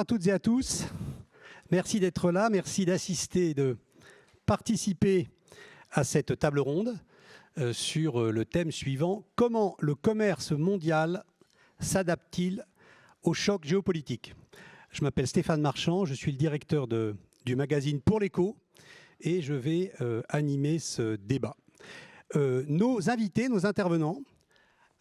toutes et à tous. Merci d'être là, merci d'assister, de participer à cette table ronde sur le thème suivant: comment le commerce mondial s'adapte-t-il au choc géopolitique? Je m'appelle Stéphane Marchand, je suis le directeur du magazine Pour l'Écho et je vais animer ce débat. Nos invités, nos intervenants,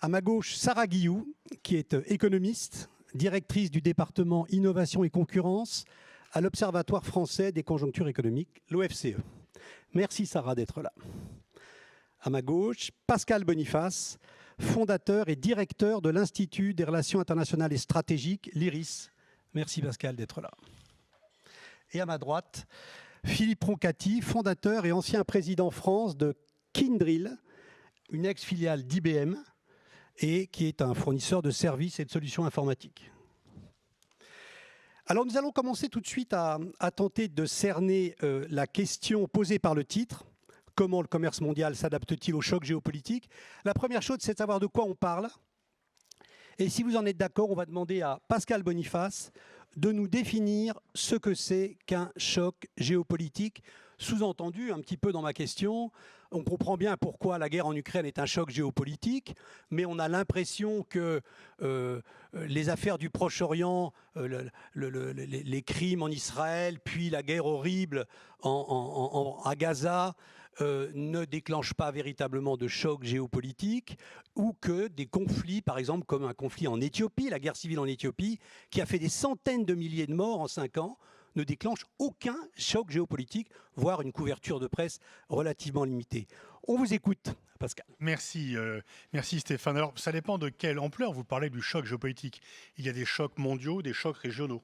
à ma gauche, Sarah Guillou, qui est économiste, directrice du département Innovation et Concurrence à l'Observatoire français des conjonctures économiques, l'OFCE. Merci Sarah d'être là. À ma gauche, Pascal Boniface, fondateur et directeur de l'Institut des relations internationales et stratégiques, l'IRIS. Merci Pascal d'être là. Et à ma droite, Philippe Roncati, fondateur et ancien président France de Kyndryl, une ex-filiale d'IBM, et qui est un fournisseur de services et de solutions informatiques. Alors nous allons commencer tout de suite à tenter de cerner la question posée par le titre: comment le commerce mondial s'adapte-t-il au choc géopolitique? La première chose, c'est de savoir de quoi on parle. Et si vous en êtes d'accord, on va demander à Pascal Boniface de nous définir ce que c'est qu'un choc géopolitique. Sous-entendu, un petit peu dans ma question, on comprend bien pourquoi la guerre en Ukraine est un choc géopolitique, mais on a l'impression que les affaires du Proche-Orient, les crimes en Israël, puis la guerre horrible à Gaza, ne déclenchent pas véritablement de choc géopolitique, ou que des conflits, par exemple comme un conflit en Éthiopie, la guerre civile en Éthiopie, qui a fait des centaines de milliers de morts en 5 ans, ne déclenche aucun choc géopolitique, voire une couverture de presse relativement limitée. On vous écoute, Pascal. Merci Stéphane. Alors, ça dépend de quelle ampleur vous parlez du choc géopolitique. Il y a des chocs mondiaux, des chocs régionaux.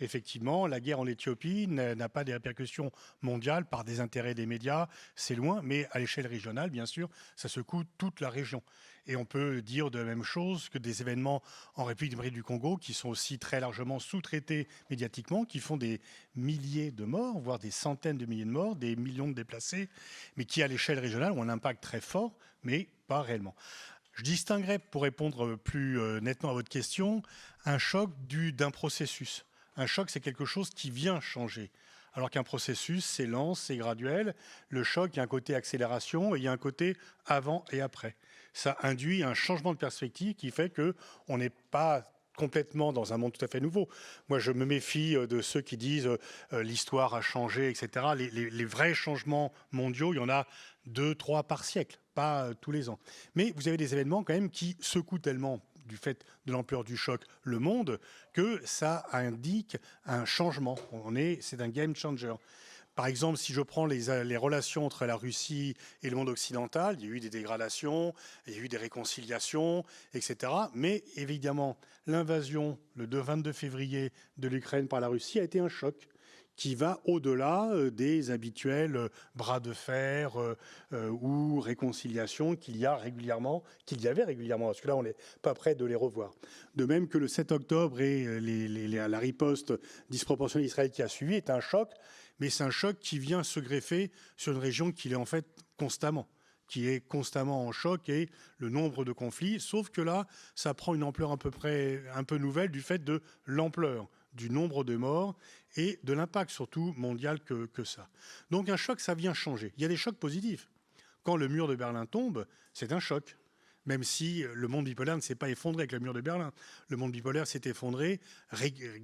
Effectivement, la guerre en Éthiopie n'a pas des répercussions mondiales par des intérêts des médias, c'est loin, mais à l'échelle régionale, bien sûr, ça secoue toute la région. Et on peut dire de la même chose que des événements en République démocratique du Congo, qui sont aussi très largement sous-traités médiatiquement, qui font des milliers de morts, voire des centaines de milliers de morts, des millions de déplacés, mais qui, à l'échelle régionale, ont un impact très fort, mais pas réellement. Je distinguerais, pour répondre plus nettement à votre question, un choc d'un processus. Un choc, c'est quelque chose qui vient changer. Alors qu'un processus, c'est lent, c'est graduel. Le choc, il y a un côté accélération et il y a un côté avant et après. Ça induit un changement de perspective qui fait qu'on n'est pas complètement dans un monde tout à fait nouveau. Moi, je me méfie de ceux qui disent l'histoire a changé, etc. Les vrais changements mondiaux, il y en a 2, 3 par siècle, pas tous les ans. Mais vous avez des événements quand même qui secouent tellement du fait de l'ampleur du choc le monde, que ça indique un changement. C'est un game changer. Par exemple, si je prends les relations entre la Russie et le monde occidental, il y a eu des dégradations, il y a eu des réconciliations, etc. Mais évidemment, l'invasion le 22 février de l'Ukraine par la Russie a été un choc qui va au-delà des habituels bras de fer ou réconciliations qu'il y avait régulièrement, parce que là, on n'est pas prêt de les revoir. De même que le 7 octobre et la riposte disproportionnée d'Israël qui a suivi est un choc, mais c'est un choc qui vient se greffer sur une région qui est en fait qui est constamment en choc, et le nombre de conflits, sauf que là, ça prend une ampleur un peu nouvelle du fait de l'ampleur du nombre de morts et de l'impact surtout mondial que ça. Donc un choc, ça vient changer. Il y a des chocs positifs. Quand le mur de Berlin tombe, c'est un choc. Même si le monde bipolaire ne s'est pas effondré avec le mur de Berlin. Le monde bipolaire s'est effondré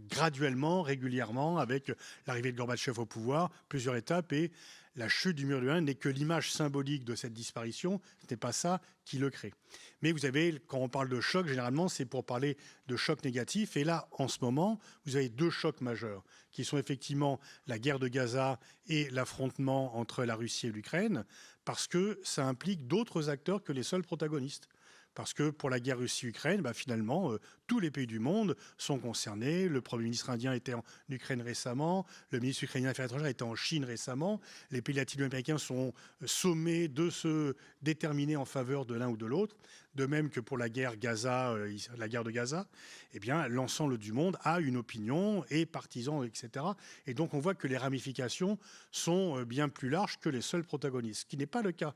graduellement, régulièrement, avec l'arrivée de Gorbatchev au pouvoir, plusieurs étapes, et la chute du mur de Berlin n'est que l'image symbolique de cette disparition. Ce n'est pas ça qui le crée. Mais vous avez, quand on parle de choc, généralement, c'est pour parler de choc négatif. Et là, en ce moment, vous avez 2 chocs majeurs, qui sont effectivement la guerre de Gaza et l'affrontement entre la Russie et l'Ukraine, parce que ça implique d'autres acteurs que les seuls protagonistes. Parce que pour la guerre Russie-Ukraine, finalement, tous les pays du monde sont concernés. Le Premier ministre indien était en Ukraine récemment, le ministre ukrainien des Affaires étrangères était en Chine récemment. Les pays latino-américains sont sommés de se déterminer en faveur de l'un ou de l'autre. De même que pour la guerre de Gaza, eh bien, l'ensemble du monde a une opinion, et partisans, etc. Et donc on voit que les ramifications sont bien plus larges que les seuls protagonistes, ce qui n'est pas le cas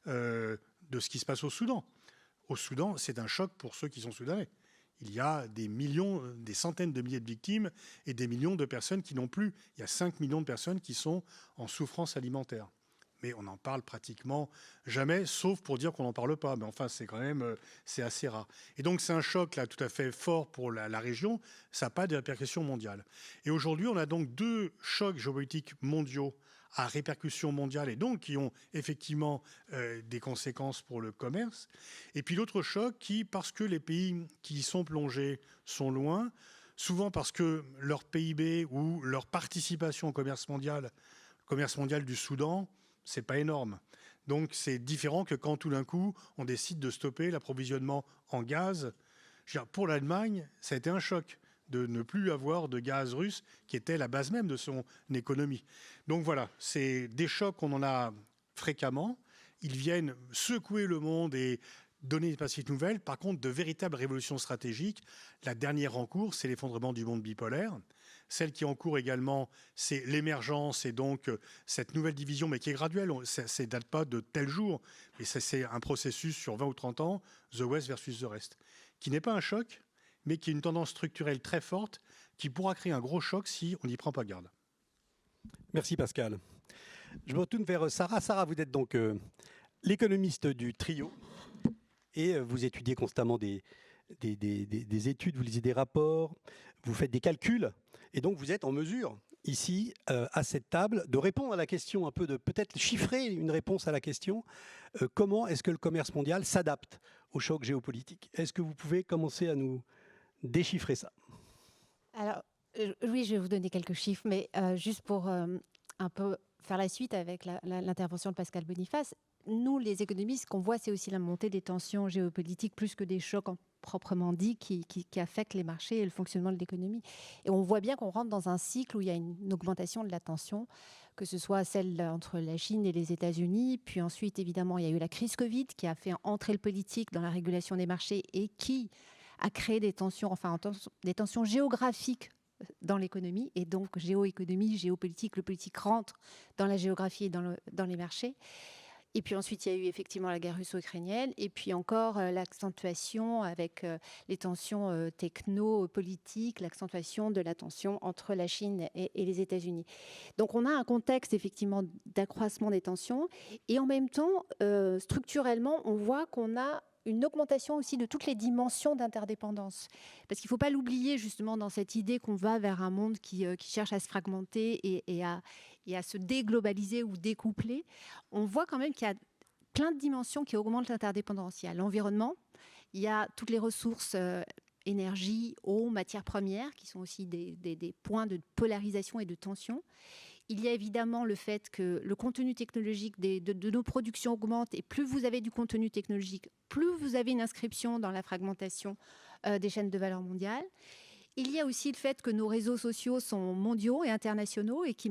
de ce qui se passe au Soudan. Au Soudan, c'est un choc pour ceux qui sont soudanais. il y a des millions, des centaines de milliers de victimes et des millions de personnes qui n'ont plus. Il y a 5 millions de personnes qui sont en souffrance alimentaire. Mais on n'en parle pratiquement jamais, sauf pour dire qu'on n'en parle pas. Mais enfin, c'est quand même c'est assez rare. Et donc, c'est un choc là tout à fait fort pour la région. Ça n'a pas de répercussions mondiales. Et aujourd'hui, on a donc 2 chocs géopolitiques mondiaux à répercussions mondiales et donc qui ont effectivement des conséquences pour le commerce. Et puis l'autre choc qui, parce que les pays qui y sont plongés sont loin, souvent parce que leur PIB ou leur participation au commerce mondial du Soudan, c'est pas énorme. Donc c'est différent que quand tout d'un coup on décide de stopper l'approvisionnement en gaz. Je veux dire, pour l'Allemagne, ça a été un choc de ne plus avoir de gaz russe qui était la base même de son économie. Donc voilà, c'est des chocs, on en a fréquemment. Ils viennent secouer le monde et donner des perspectives nouvelles. Par contre, de véritables révolutions stratégiques, la dernière en cours, c'est l'effondrement du monde bipolaire. Celle qui est en cours également, c'est l'émergence et donc cette nouvelle division, mais qui est graduelle. Ça ne date pas de tel jour, mais c'est un processus sur 20 ou 30 ans, The West versus the Rest, qui n'est pas un choc, mais qui est une tendance structurelle très forte qui pourra créer un gros choc si on n'y prend pas garde. Merci Pascal. Je me retourne vers Sarah. Sarah, vous êtes donc l'économiste du trio et vous étudiez constamment des études, vous lisez des rapports, vous faites des calculs et donc vous êtes en mesure ici à cette table de répondre à la question, un peu de peut-être chiffrer une réponse à la question comment est-ce que le commerce mondial s'adapte au choc géopolitique? Est-ce que vous pouvez commencer à nous déchiffrer ça? Alors, oui, je vais vous donner quelques chiffres, mais juste pour un peu faire la suite avec l'intervention de Pascal Boniface, nous, les économistes, ce qu'on voit, c'est aussi la montée des tensions géopolitiques, plus que des chocs proprement dits qui affectent les marchés et le fonctionnement de l'économie. Et on voit bien qu'on rentre dans un cycle où il y a une augmentation de la tension, que ce soit celle entre la Chine et les États-Unis. Puis ensuite, évidemment, il y a eu la crise Covid qui a fait entrer le politique dans la régulation des marchés et qui a créé des tensions, des tensions géographiques dans l'économie, et donc géoéconomie, géopolitique, le politique rentre dans la géographie et dans les marchés. Et puis ensuite, il y a eu effectivement la guerre russo-ukrainienne, et puis encore l'accentuation avec les tensions techno-politiques, l'accentuation de la tension entre la Chine et les États-Unis. Donc on a un contexte effectivement d'accroissement des tensions, et en même temps, structurellement, on voit qu'on a une augmentation aussi de toutes les dimensions d'interdépendance. Parce qu'il ne faut pas l'oublier justement dans cette idée qu'on va vers un monde qui cherche à se fragmenter et à se déglobaliser ou découpler. On voit quand même qu'il y a plein de dimensions qui augmentent l'interdépendance. Il y a l'environnement, il y a toutes les ressources énergie, eau, matières premières, qui sont aussi des points de polarisation et de tension. Il y a évidemment le fait que le contenu technologique de nos productions augmente, et plus vous avez du contenu technologique, plus vous avez une inscription dans la fragmentation des chaînes de valeur mondiales. Il y a aussi le fait que nos réseaux sociaux sont mondiaux et internationaux et qui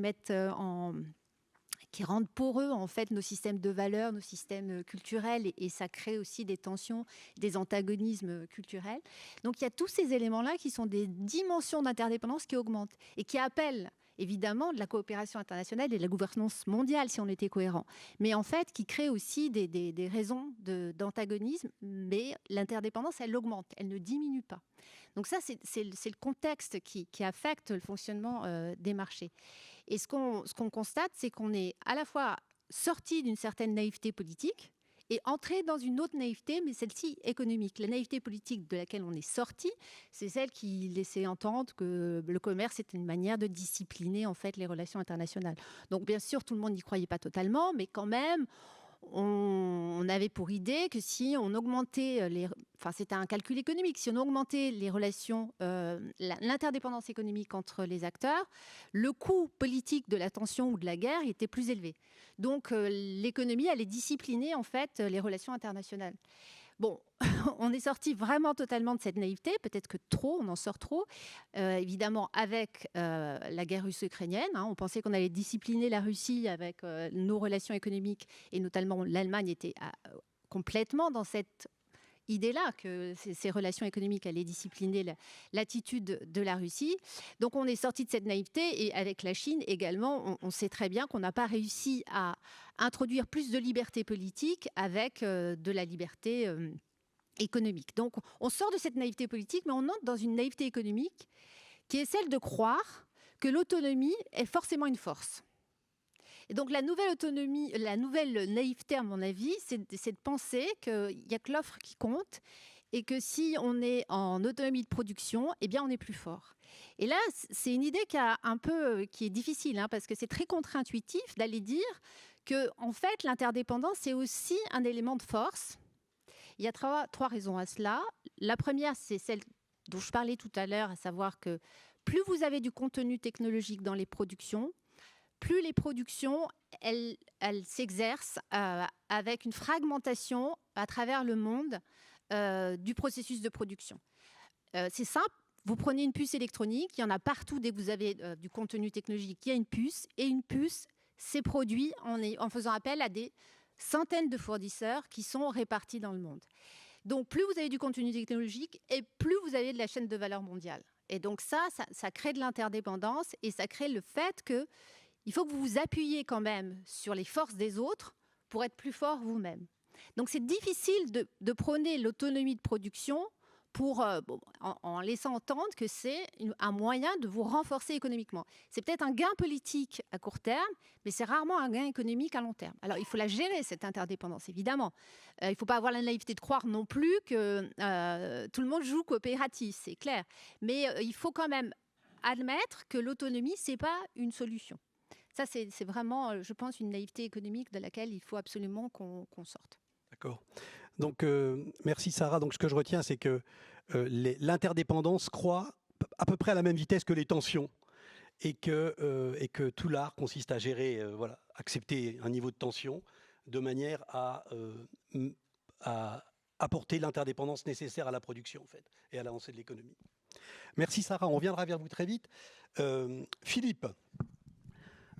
rendent poreux en fait nos systèmes de valeurs, nos systèmes culturels, et ça crée aussi des tensions, des antagonismes culturels. Donc il y a tous ces éléments-là qui sont des dimensions d'interdépendance qui augmentent et qui appellent évidemment de la coopération internationale et de la gouvernance mondiale si on était cohérent, mais en fait qui crée aussi des raisons d'antagonisme, mais l'interdépendance elle augmente, elle ne diminue pas. Donc ça c'est le contexte qui affecte le fonctionnement des marchés. Et ce qu'on constate, c'est qu'on est à la fois sorti d'une certaine naïveté politique et entrer dans une autre naïveté, mais celle-ci économique. La naïveté politique de laquelle on est sorti, c'est celle qui laissait entendre que le commerce était une manière de discipliner en fait les relations internationales. Donc bien sûr, tout le monde n'y croyait pas totalement, mais quand même, on avait pour idée que si on augmentait c'était un calcul économique, si on augmentait les relations, l'interdépendance économique entre les acteurs, le coût politique de la tension ou de la guerre était plus élevé. Donc l'économie allait discipliner en fait les relations internationales. Bon, on est sorti vraiment totalement de cette naïveté, peut-être que trop, on en sort trop, évidemment avec la guerre russo-ukrainienne. On pensait qu'on allait discipliner la Russie avec nos relations économiques, et notamment l'Allemagne était complètement dans cette idée-là, que ces relations économiques allaient discipliner l'attitude de la Russie. Donc on est sorti de cette naïveté, et avec la Chine également, on sait très bien qu'on n'a pas réussi à introduire plus de liberté politique avec de la liberté économique. Donc, on sort de cette naïveté politique, mais on entre dans une naïveté économique qui est celle de croire que l'autonomie est forcément une force. Et donc, la nouvelle autonomie, la nouvelle naïveté, à mon avis, c'est de penser qu'il n'y a que l'offre qui compte et que si on est en autonomie de production, eh bien, on est plus fort. Et là, c'est une idée qui est difficile, hein, parce que c'est très contre-intuitif d'aller dire que, en fait, l'interdépendance, c'est aussi un élément de force. Il y a trois raisons à cela. La première, c'est celle dont je parlais tout à l'heure, à savoir que plus vous avez du contenu technologique dans les productions, plus les productions, elles s'exercent avec une fragmentation à travers le monde du processus de production. C'est simple, vous prenez une puce électronique, il y en a partout dès que vous avez du contenu technologique, il y a une puce, et une puce, c'est produit en faisant appel à des centaines de fournisseurs qui sont répartis dans le monde. Donc, plus vous avez du contenu technologique et plus vous avez de la chaîne de valeur mondiale. Et donc ça crée de l'interdépendance et ça crée le fait qu'il faut que vous vous appuyiez quand même sur les forces des autres pour être plus fort vous-même. Donc, c'est difficile de prôner l'autonomie de production en laissant entendre que c'est un moyen de vous renforcer économiquement. C'est peut-être un gain politique à court terme, mais c'est rarement un gain économique à long terme. Alors, il faut la gérer, cette interdépendance, évidemment. Il ne faut pas avoir la naïveté de croire non plus que tout le monde joue coopératif, c'est clair. Mais il faut quand même admettre que l'autonomie, ce n'est pas une solution. Ça, c'est vraiment, je pense, une naïveté économique de laquelle il faut absolument qu'on sorte. D'accord. Donc, merci Sarah. Donc, ce que je retiens, c'est que l'interdépendance croît à peu près à la même vitesse que les tensions et que tout l'art consiste à gérer, accepter un niveau de tension de manière à apporter l'interdépendance nécessaire à la production, en fait, et à l'avancée de l'économie. Merci Sarah. On reviendra vers vous très vite. Philippe.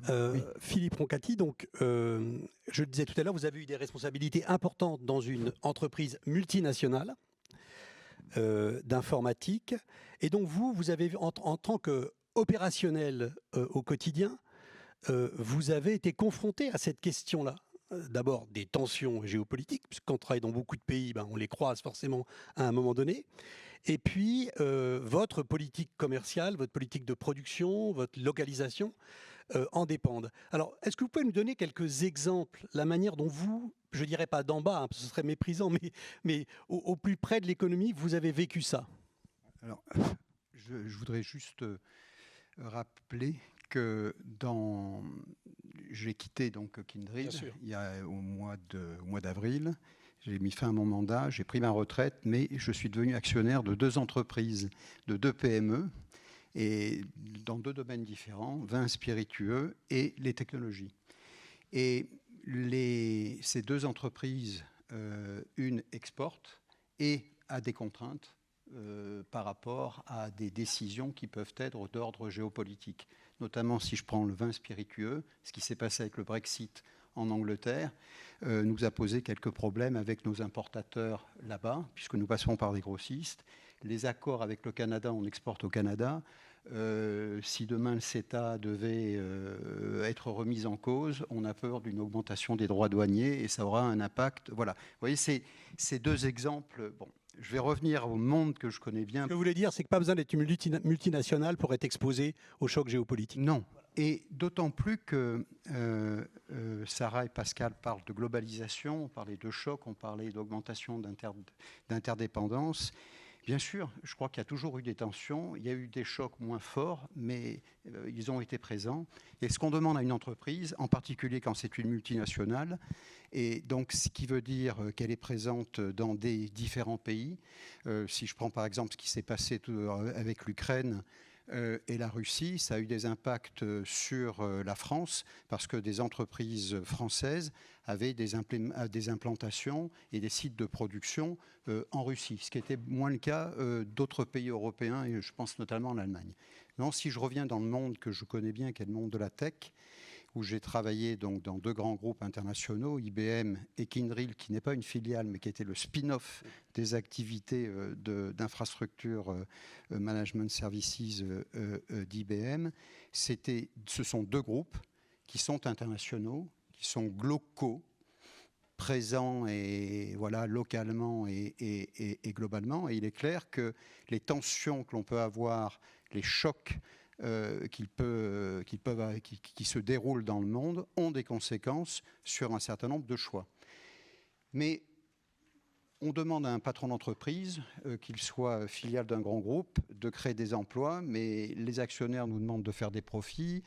Oui. Philippe Roncati, donc, je le disais tout à l'heure, vous avez eu des responsabilités importantes dans une entreprise multinationale d'informatique. Et donc, vous avez, en tant qu'opérationnel au quotidien, vous avez été confronté à cette question-là. D'abord, des tensions géopolitiques, puisqu'on travaille dans beaucoup de pays, on les croise forcément à un moment donné. Et puis, votre politique commerciale, votre politique de production, votre localisation en dépendent. Alors, est-ce que vous pouvez nous donner quelques exemples, la manière dont vous, je ne dirais pas d'en bas, ce serait méprisant, mais au plus près de l'économie, vous avez vécu ça? Alors, je voudrais juste rappeler que j'ai quitté donc Kindred il y a au mois d'avril. J'ai mis fin à mon mandat, j'ai pris ma retraite, mais je suis devenu actionnaire de 2 entreprises, de 2 PME, et dans 2 domaines différents, vins spiritueux et les technologies. Et ces 2 entreprises, une exporte et a des contraintes par rapport à des décisions qui peuvent être d'ordre géopolitique. Notamment si je prends le vin spiritueux, ce qui s'est passé avec le Brexit en Angleterre nous a posé quelques problèmes avec nos importateurs là-bas, puisque nous passons par des grossistes. Les accords avec le Canada, on exporte au Canada. Si demain le CETA devait être remis en cause, on a peur d'une augmentation des droits douaniers et ça aura un impact. Voilà. Vous voyez, ces 2 exemples. Bon, je vais revenir au monde que je connais bien. Ce que vous voulez dire, c'est que pas besoin d'être multinationale pour être exposé aux chocs géopolitiques. Non. Et d'autant plus que Sarah et Pascal parlent de globalisation, on parlait de choc, on parlait d'augmentation d'interdépendance. Bien sûr, je crois qu'il y a toujours eu des tensions, il y a eu des chocs moins forts, mais ils ont été présents. Et ce qu'on demande à une entreprise, en particulier quand c'est une multinationale, et donc ce qui veut dire qu'elle est présente dans des différents pays. Si je prends par exemple ce qui s'est passé avec l'Ukraine, et la Russie, ça a eu des impacts sur la France parce que des entreprises françaises avaient des implantations et des sites de production en Russie, ce qui était moins le cas d'autres pays européens, et je pense notamment en Allemagne. Non, si je reviens dans le monde que je connais bien, qui est le monde de la tech, où j'ai travaillé donc dans 2 grands groupes internationaux, IBM et Kyndryl, qui n'est pas une filiale, mais qui était le spin-off des activités d'infrastructure management services d'IBM. Ce sont 2 groupes qui sont internationaux, qui sont globaux, présent et voilà, localement et globalement. Et il est clair que les tensions que l'on peut avoir, les chocs qui se déroulent dans le monde ont des conséquences sur un certain nombre de choix. Mais on demande à un patron d'entreprise, qu'il soit filiale d'un grand groupe, de créer des emplois, mais les actionnaires nous demandent de faire des profits.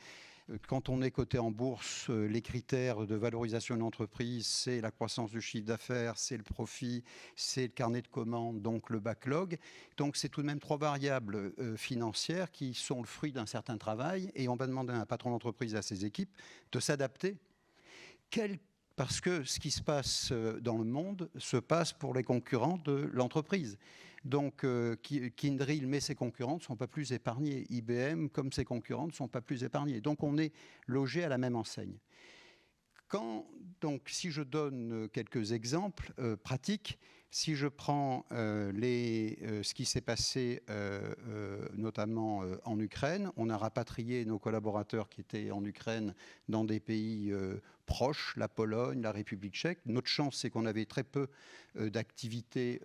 Quand on est coté en bourse, les critères de valorisation d'une entreprise, c'est la croissance du chiffre d'affaires, c'est le profit, c'est le carnet de commandes, donc le backlog. Donc c'est tout de même 3 variables financières qui sont le fruit d'un certain travail, et on va demander à un patron d'entreprise, à ses équipes, de s'adapter. Parce que ce qui se passe dans le monde se passe pour les concurrents de l'entreprise. Donc, Kyndryl, mais ses concurrents ne sont pas plus épargnés. IBM, comme ses concurrents, ne sont pas plus épargnés. Donc, on est logé à la même enseigne. Donc, si je donne quelques exemples pratiques, si je prends ce qui s'est passé notamment en Ukraine, on a rapatrié nos collaborateurs qui étaient en Ukraine dans des pays proches, la Pologne, la République tchèque. Notre chance, c'est qu'on avait très peu d'activités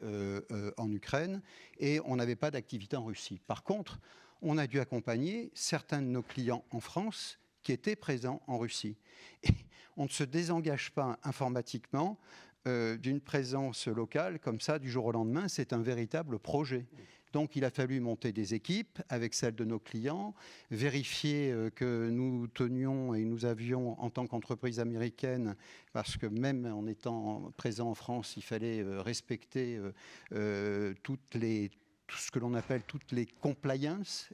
en Ukraine et on n'avait pas d'activité en Russie. Par contre, on a dû accompagner certains de nos clients en France qui étaient présents en Russie. Et on ne se désengage pas informatiquement d'une présence locale comme ça du jour au lendemain. C'est un véritable projet. Donc il a fallu monter des équipes avec celles de nos clients, vérifier que nous tenions et nous avions en tant qu'entreprise américaine, parce que même en étant présent en France, il fallait respecter tout ce que l'on appelle toutes les compliances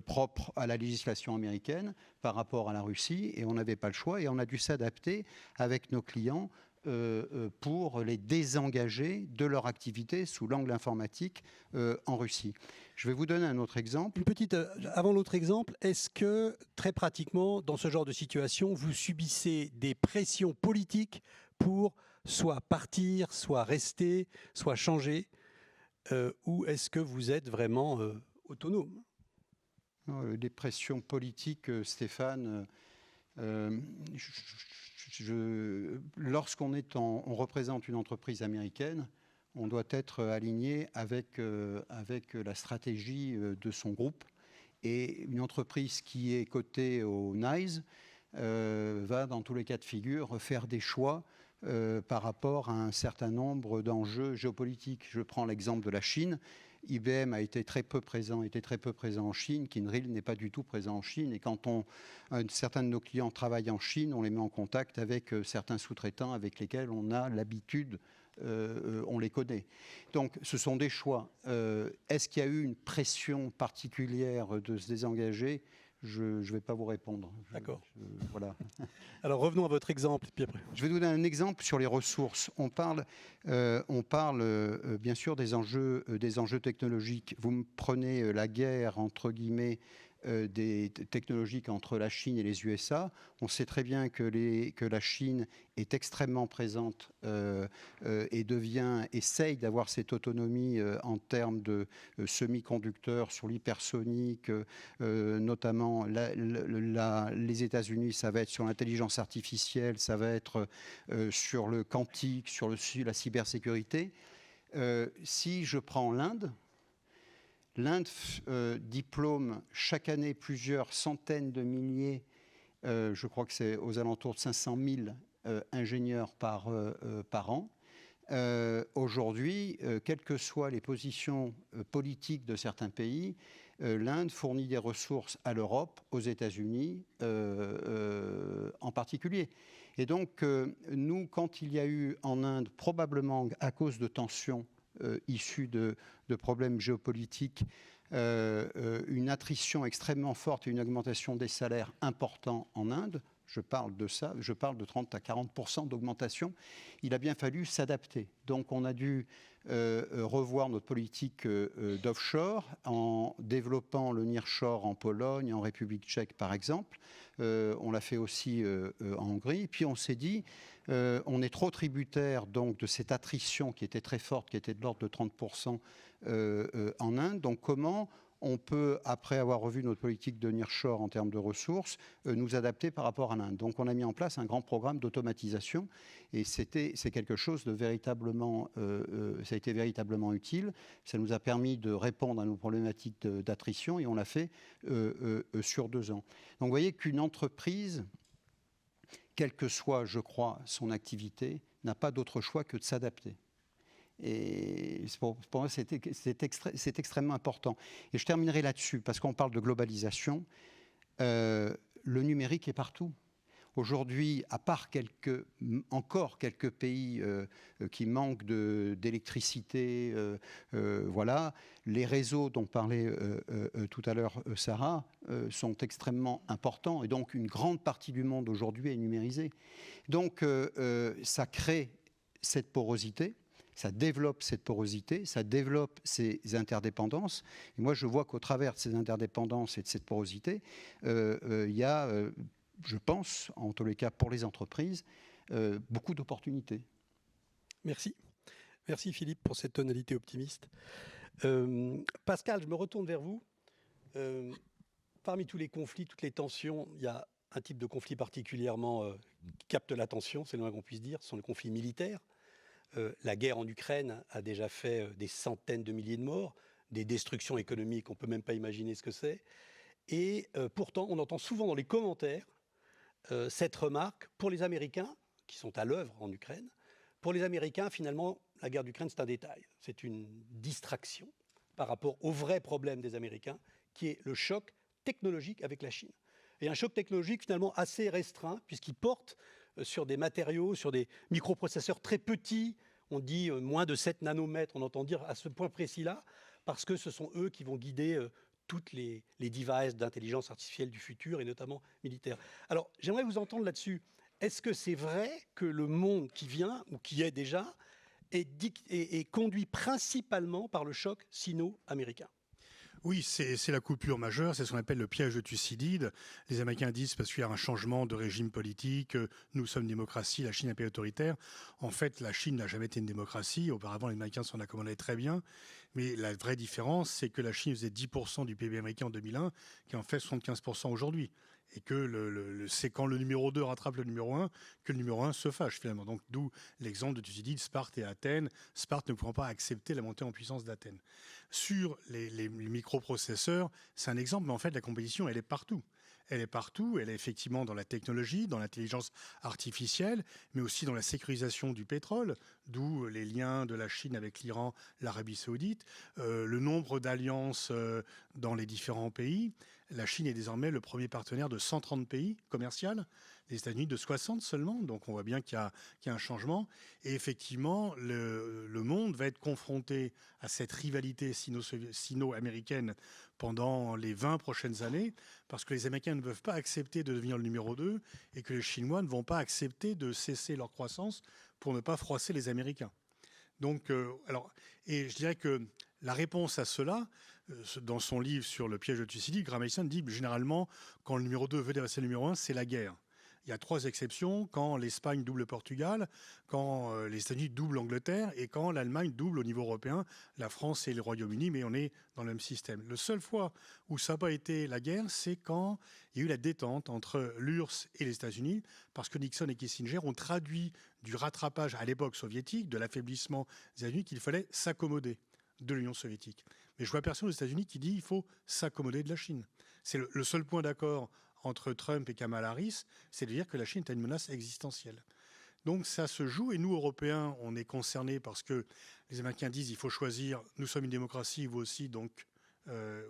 propres à la législation américaine par rapport à la Russie, et on n'avait pas le choix et on a dû s'adapter avec nos clients pour les désengager de leur activité sous l'angle informatique en Russie. Je vais vous donner un autre exemple. Une petite, avant l'autre exemple, est-ce que très pratiquement, dans ce genre de situation, vous subissez des pressions politiques pour soit partir, soit rester, soit changer, ou est-ce que vous êtes vraiment autonome ? Les pressions politiques, Stéphane, lorsqu'on on représente une entreprise américaine, on doit être aligné avec la stratégie de son groupe. Et une entreprise qui est cotée au NYSE va, dans tous les cas de figure, faire des choix par rapport à un certain nombre d'enjeux géopolitiques. Je prends l'exemple de la Chine. IBM était très peu présent en Chine. Kyndryl n'est pas du tout présent en Chine. Et quand certains de nos clients travaillent en Chine, on les met en contact avec certains sous-traitants avec lesquels on a l'habitude, on les connaît. Donc ce sont des choix. Est-ce qu'il y a eu une pression particulière de se désengager ? Je ne vais pas vous répondre. D'accord. Voilà. Alors revenons à votre exemple. Puis après. Je vais vous donner un exemple sur les ressources. On parle bien sûr des enjeux technologiques. Vous me prenez la guerre, entre guillemets, des technologiques entre la Chine et les USA. On sait très bien que la Chine est extrêmement présente et essaye d'avoir cette autonomie en termes de semi-conducteurs sur l'hypersonique, notamment les États-Unis, ça va être sur l'intelligence artificielle, ça va être sur le quantique, sur la cybersécurité. Si je prends l'Inde diplôme chaque année plusieurs centaines de milliers, je crois que c'est aux alentours de 500 000 ingénieurs par an. Aujourd'hui, quelles que soient les positions politiques de certains pays, l'Inde fournit des ressources à l'Europe, aux États-Unis en particulier. Et donc, nous, quand il y a eu en Inde, probablement à cause de tensions issues de problèmes géopolitiques, une attrition extrêmement forte et une augmentation des salaires importants en Inde, je parle de 30 à 40% d'augmentation, il a bien fallu s'adapter. Donc on a dû revoir notre politique d'offshore en développant le nearshore en Pologne, en République tchèque par exemple. On l'a fait aussi en Hongrie. Puis on s'est dit, on est trop tributaire donc de cette attrition qui était très forte, qui était de l'ordre de 30% en Inde. Donc comment on peut, après avoir revu notre politique de nearshore en termes de ressources, nous adapter par rapport à l'Inde. Donc on a mis en place un grand programme d'automatisation et c'est quelque chose de véritablement, ça a été véritablement utile. Ça nous a permis de répondre à nos problématiques d'attrition et on l'a fait sur 2 ans. Donc vous voyez qu'une entreprise, quelle que soit, je crois, son activité, n'a pas d'autre choix que de s'adapter. Et pour moi, c'est extrêmement important. Et je terminerai là-dessus, parce qu'on parle de globalisation. Le numérique est partout. Aujourd'hui, à part encore quelques pays qui manquent d'électricité, voilà, les réseaux dont parlait tout à l'heure Sarah sont extrêmement importants. Et donc, une grande partie du monde aujourd'hui est numérisée. Donc, ça crée cette porosité. Ça développe cette porosité, ça développe ces interdépendances. Et moi, je vois qu'au travers de ces interdépendances et de cette porosité, il y a, je pense, en tous les cas pour les entreprises, beaucoup d'opportunités. Merci. Merci Philippe pour cette tonalité optimiste. Pascal, je me retourne vers vous. Parmi tous les conflits, toutes les tensions, il y a un type de conflit particulièrement qui capte l'attention, c'est le moins qu'on puisse dire, ce sont les conflits militaires. La guerre en Ukraine a déjà fait des centaines de milliers de morts, des destructions économiques, on ne peut même pas imaginer ce que c'est. Et pourtant, on entend souvent dans les commentaires cette remarque, pour les Américains, qui sont à l'œuvre en Ukraine, pour les Américains, finalement, la guerre d'Ukraine, c'est un détail. C'est une distraction par rapport au vrai problème des Américains, qui est le choc technologique avec la Chine. Et un choc technologique finalement assez restreint, puisqu'il porte sur des matériaux, sur des microprocesseurs très petits, on dit moins de 7 nanomètres, on entend dire à ce point précis-là, parce que ce sont eux qui vont guider toutes les devices d'intelligence artificielle du futur, et notamment militaires. Alors, j'aimerais vous entendre là-dessus. Est-ce que c'est vrai que le monde qui vient, ou qui est déjà, est conduit principalement par le choc sino-américain ? Oui, c'est la coupure majeure, c'est ce qu'on appelle le piège de Thucydide. Les Américains disent parce qu'il y a un changement de régime politique, nous sommes une démocratie, la Chine est un pays autoritaire. En fait, la Chine n'a jamais été une démocratie. Auparavant, les Américains s'en accommodaient très bien. Mais la vraie différence, c'est que la Chine faisait 10% du PIB américain en 2001, qui en fait 75% aujourd'hui. Et que c'est quand le numéro 2 rattrape le numéro 1 que le numéro 1 se fâche finalement. Donc d'où l'exemple de Thucydide, Sparte et Athènes. Sparte ne pouvant pas accepter la montée en puissance d'Athènes. Sur les microprocesseurs, c'est un exemple, mais en fait la compétition, elle est partout. Elle est partout, elle est effectivement dans la technologie, dans l'intelligence artificielle, mais aussi dans la sécurisation du pétrole, d'où les liens de la Chine avec l'Iran, l'Arabie saoudite, le nombre d'alliances dans les différents pays. La Chine est désormais le premier partenaire de 130 pays commerciaux, les États-Unis de 60 seulement, donc on voit bien qu'il y a un changement. Et effectivement, le monde va être confronté à cette rivalité sino-américaine pendant les 20 prochaines années, parce que les Américains ne peuvent pas accepter de devenir le numéro 2 et que les Chinois ne vont pas accepter de cesser leur croissance pour ne pas froisser les Américains. Donc, et je dirais que la réponse à cela, dans son livre sur le piège de Thucydide, Graham Allison dit généralement, quand le numéro 2 veut dépasser le numéro 1, c'est la guerre. Il y a 3 exceptions, quand l'Espagne double le Portugal, quand les États-Unis doublent l'Angleterre et quand l'Allemagne double au niveau européen la France et le Royaume-Uni, mais on est dans le même système. La seule fois où ça n'a pas été la guerre, c'est quand il y a eu la détente entre l'URSS et les États-Unis, parce que Nixon et Kissinger ont traduit du rattrapage à l'époque soviétique, de l'affaiblissement des États-Unis, qu'il fallait s'accommoder de l'Union soviétique. Mais je vois personne aux États-Unis qui dit qu'il faut s'accommoder de la Chine. C'est le seul point d'accord entre Trump et Kamala Harris, c'est de dire que la Chine est une menace existentielle. Donc ça se joue, et nous, Européens, on est concernés parce que les Américains disent il faut choisir, nous sommes une démocratie, vous aussi, donc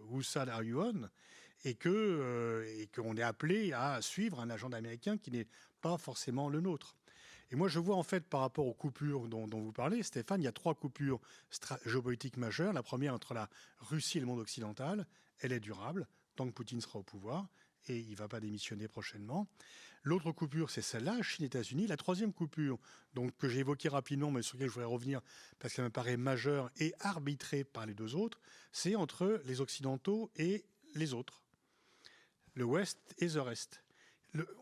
whose side are you on ? Et qu'on est appelé à suivre un agenda américain qui n'est pas forcément le nôtre. Et moi, je vois en fait par rapport aux coupures dont vous parlez, Stéphane, il y a 3 coupures géopolitiques majeures. La première entre la Russie et le monde occidental, elle est durable, tant que Poutine sera au pouvoir, et il ne va pas démissionner prochainement. L'autre coupure, c'est celle-là, Chine-États-Unis. La troisième coupure, donc, que j'ai évoquée rapidement, mais sur laquelle je voudrais revenir, parce qu'elle me paraît majeure et arbitrée par les 2 autres, c'est entre les Occidentaux et les autres. Le Ouest et le reste.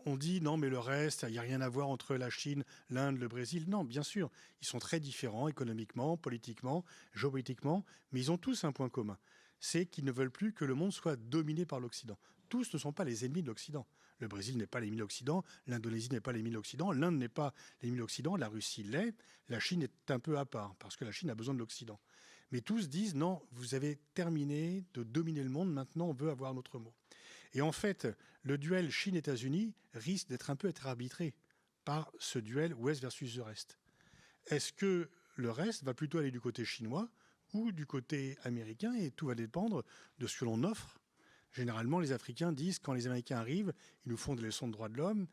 On dit non, mais le reste, il n'y a rien à voir entre la Chine, l'Inde, le Brésil. Non, bien sûr, ils sont très différents économiquement, politiquement, géopolitiquement, mais ils ont tous un point commun. c'est qu'ils ne veulent plus que le monde soit dominé par l'Occident. Tous ne sont pas les ennemis de l'Occident. Le Brésil n'est pas l'ennemi de l'Occident, l'Indonésie n'est pas l'ennemi de l'Occident, l'Inde n'est pas l'ennemi de l'Occident, la Russie l'est, la Chine est un peu à part, parce que la Chine a besoin de l'Occident. Mais tous disent, non, vous avez terminé de dominer le monde, maintenant on veut avoir notre mot. Et en fait, le duel Chine-États-Unis risque d'être un peu arbitré par ce duel Ouest versus le reste. Est-ce que le reste va plutôt aller du côté chinois ou du côté américain? Et tout va dépendre de ce que l'on offre. Généralement, les Africains disent, quand les Américains arrivent, ils nous font des leçons de droits de l'homme.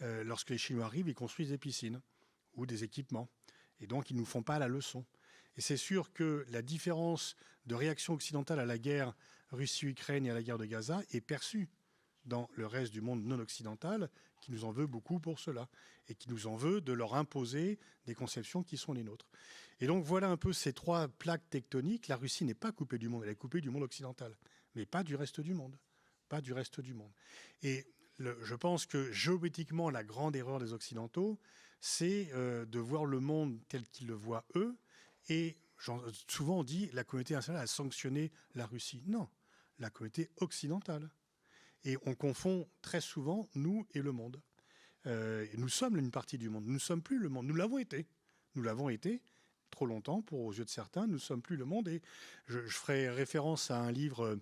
Lorsque les Chinois arrivent, ils construisent des piscines ou des équipements. Et donc, ils ne nous font pas la leçon. Et c'est sûr que la différence de réaction occidentale à la guerre Russie-Ukraine et à la guerre de Gaza est perçue dans le reste du monde non occidental, qui nous en veut beaucoup pour cela, et qui nous en veut de leur imposer des conceptions qui sont les nôtres. Et donc voilà un peu ces trois plaques tectoniques. La Russie n'est pas coupée du monde, elle est coupée du monde occidental, mais pas du reste du monde. Pas du reste du monde. Et je pense que géopolitiquement, la grande erreur des Occidentaux, c'est de voir le monde tel qu'ils le voient eux. Et souvent on dit la communauté internationale a sanctionné la Russie. Non, la communauté occidentale. Et on confond très souvent nous et le monde. Nous sommes une partie du monde. Nous ne sommes plus le monde. Nous l'avons été. Nous l'avons été trop longtemps aux yeux de certains. Nous ne sommes plus le monde. Et je ferai référence à un livre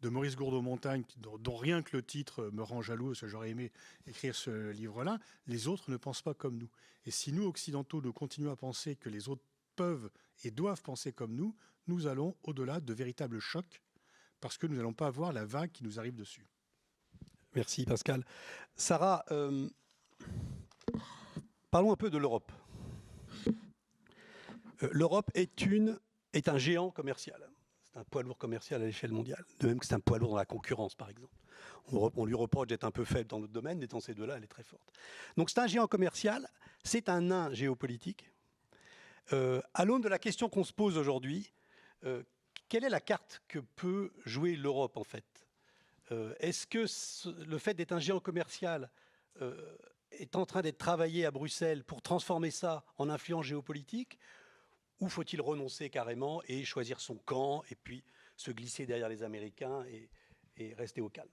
de Maurice Gourdeau-Montagne, dont rien que le titre me rend jaloux, parce que j'aurais aimé écrire ce livre-là. Les autres ne pensent pas comme nous. Et si nous, occidentaux, nous continuons à penser que les autres peuvent et doivent penser comme nous, nous allons au-delà de véritables chocs, parce que nous n'allons pas avoir la vague qui nous arrive dessus. Merci Pascal. Sarah, parlons un peu de l'Europe. L'Europe est un géant commercial. C'est un poids lourd commercial à l'échelle mondiale, de même que c'est un poids lourd dans la concurrence, par exemple. On lui reproche d'être un peu faible dans notre domaine, mais dans ces deux-là, elle est très forte. Donc c'est un géant commercial, c'est un nain géopolitique. À l'aune de la question qu'on se pose aujourd'hui, quelle est la carte que peut jouer l'Europe, en fait? Est-ce que le fait d'être un géant commercial est en train d'être travaillé à Bruxelles pour transformer ça en influence géopolitique, ou faut-il renoncer carrément et choisir son camp et puis se glisser derrière les Américains et rester au calme?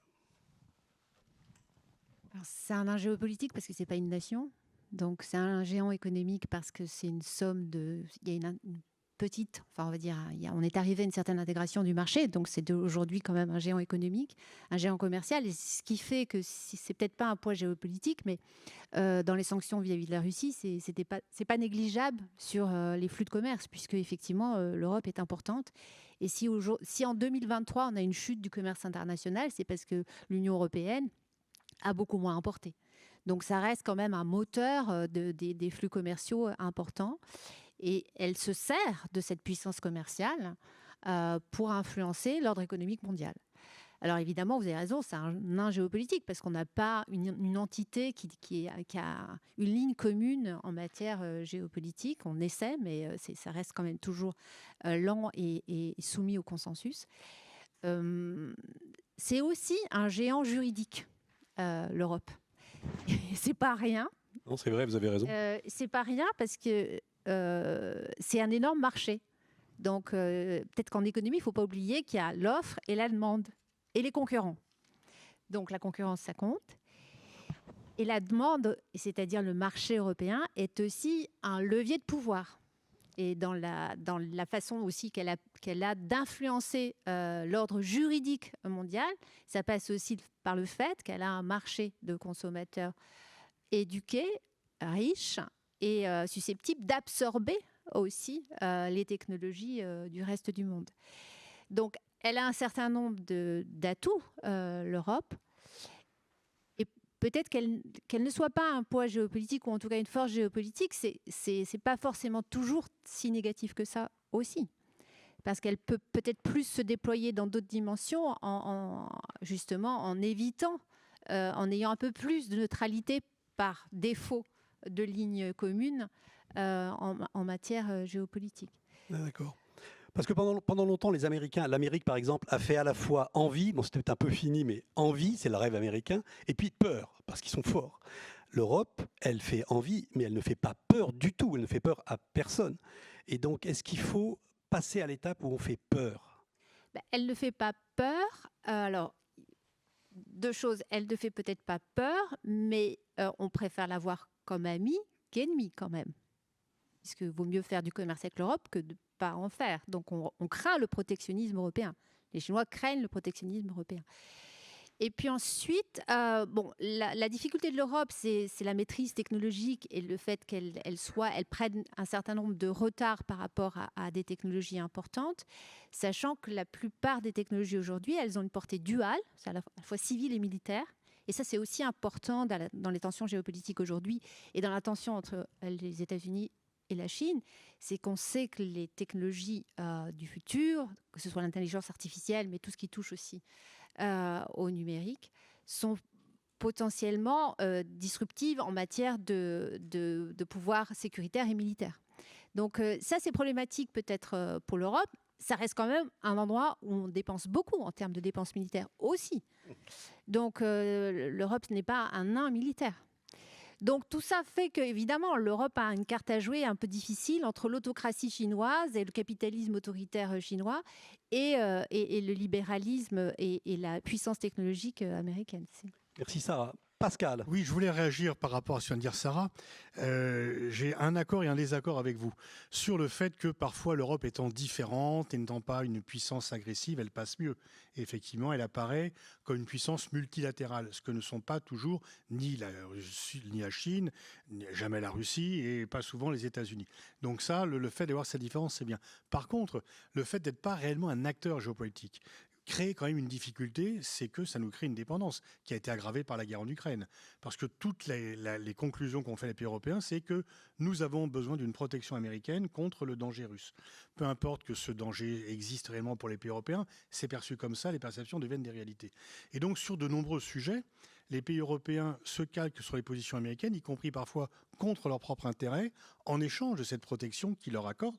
C'est un géopolitique parce que ce n'est pas une nation. Donc c'est un géant économique parce que c'est une somme de... Il y a une petite, enfin on va dire, on est arrivé à une certaine intégration du marché, donc c'est aujourd'hui quand même un géant économique, un géant commercial, et ce qui fait que c'est peut-être pas un poids géopolitique, mais dans les sanctions vis-à-vis de la Russie, c'est pas négligeable sur les flux de commerce, puisque effectivement l'Europe est importante. Et si en 2023 on a une chute du commerce international, c'est parce que l'Union européenne a beaucoup moins importé. Donc ça reste quand même un moteur des flux commerciaux importants. Et elle se sert de cette puissance commerciale pour influencer l'ordre économique mondial. Alors évidemment, vous avez raison, c'est un nain géopolitique parce qu'on n'a pas une entité qui a une ligne commune en matière géopolitique. On essaie, mais ça reste quand même toujours lent et soumis au consensus. C'est aussi un géant juridique, l'Europe. C'est pas rien. Non, c'est vrai, vous avez raison. C'est pas rien parce que c'est un énorme marché. Donc, peut-être qu'en économie, il ne faut pas oublier qu'il y a l'offre et la demande et les concurrents. Donc, la concurrence, ça compte. Et la demande, c'est-à-dire le marché européen, est aussi un levier de pouvoir. Et dans la façon aussi qu'elle a d'influencer l'ordre juridique mondial, ça passe aussi par le fait qu'elle a un marché de consommateurs éduqués, riches, et susceptible d'absorber aussi les technologies du reste du monde. Donc, elle a un certain nombre d'atouts, l'Europe, et peut-être qu'elle ne soit pas un poids géopolitique, ou en tout cas une force géopolitique, c'est pas forcément toujours si négatif que ça aussi. Parce qu'elle peut peut-être plus se déployer dans d'autres dimensions, justement en évitant, en ayant un peu plus de neutralité par défaut de lignes communes en matière géopolitique. Ah, d'accord. Parce que pendant longtemps, l'Amérique par exemple, a fait à la fois envie, bon c'était un peu fini, mais envie, c'est le rêve américain, et puis peur, parce qu'ils sont forts. L'Europe, elle fait envie, mais elle ne fait pas peur du tout, elle ne fait peur à personne. Et donc, est-ce qu'il faut passer à l'étape où on fait peur ? Elle ne fait pas peur. Alors, deux choses. Elle ne fait peut-être pas peur, mais on préfère la voir comme amie qu'ennemie quand même. Puisqu'il vaut mieux faire du commerce avec l'Europe que de ne pas en faire. Donc, on craint le protectionnisme européen. Les Chinois craignent le protectionnisme européen. Et puis ensuite, la difficulté de l'Europe, c'est la maîtrise technologique et le fait qu'elle prenne un certain nombre de retards par rapport à des technologies importantes, sachant que la plupart des technologies aujourd'hui, elles ont une portée duale, c'est à la fois civile et militaire. Et ça, c'est aussi important dans les tensions géopolitiques aujourd'hui et dans la tension entre les États-Unis et la Chine, c'est qu'on sait que les technologies du futur, que ce soit l'intelligence artificielle, mais tout ce qui touche aussi au numérique, sont potentiellement disruptives en matière de pouvoir sécuritaire et militaire. Donc ça, c'est problématique peut-être pour l'Europe. Ça reste quand même un endroit où on dépense beaucoup en termes de dépenses militaires aussi. Donc l'Europe n'est pas un nain militaire. Donc tout ça fait qu'évidemment, l'Europe a une carte à jouer un peu difficile entre l'autocratie chinoise et le capitalisme autoritaire chinois et le libéralisme et la puissance technologique américaine. Merci Sarah. Pascal. Oui, je voulais réagir par rapport à ce que vient de dire Sarah. J'ai un accord et un désaccord avec vous sur le fait que parfois l'Europe étant différente et n'étant pas une puissance agressive, elle passe mieux. Et effectivement, elle apparaît comme une puissance multilatérale, ce que ne sont pas toujours ni la Chine, jamais la Russie et pas souvent les États-Unis. Donc ça, le fait d'avoir cette différence, c'est bien. Par contre, le fait d'être pas réellement un acteur géopolitique crée quand même une difficulté, c'est que ça nous crée une dépendance qui a été aggravée par la guerre en Ukraine. Parce que toutes les conclusions qu'ont fait les pays européens, c'est que nous avons besoin d'une protection américaine contre le danger russe. Peu importe que ce danger existe réellement pour les pays européens, c'est perçu comme ça, les perceptions deviennent des réalités. Et donc sur de nombreux sujets, les pays européens se calquent sur les positions américaines, y compris parfois contre leur propre intérêt, en échange de cette protection qu'ils leur accordent.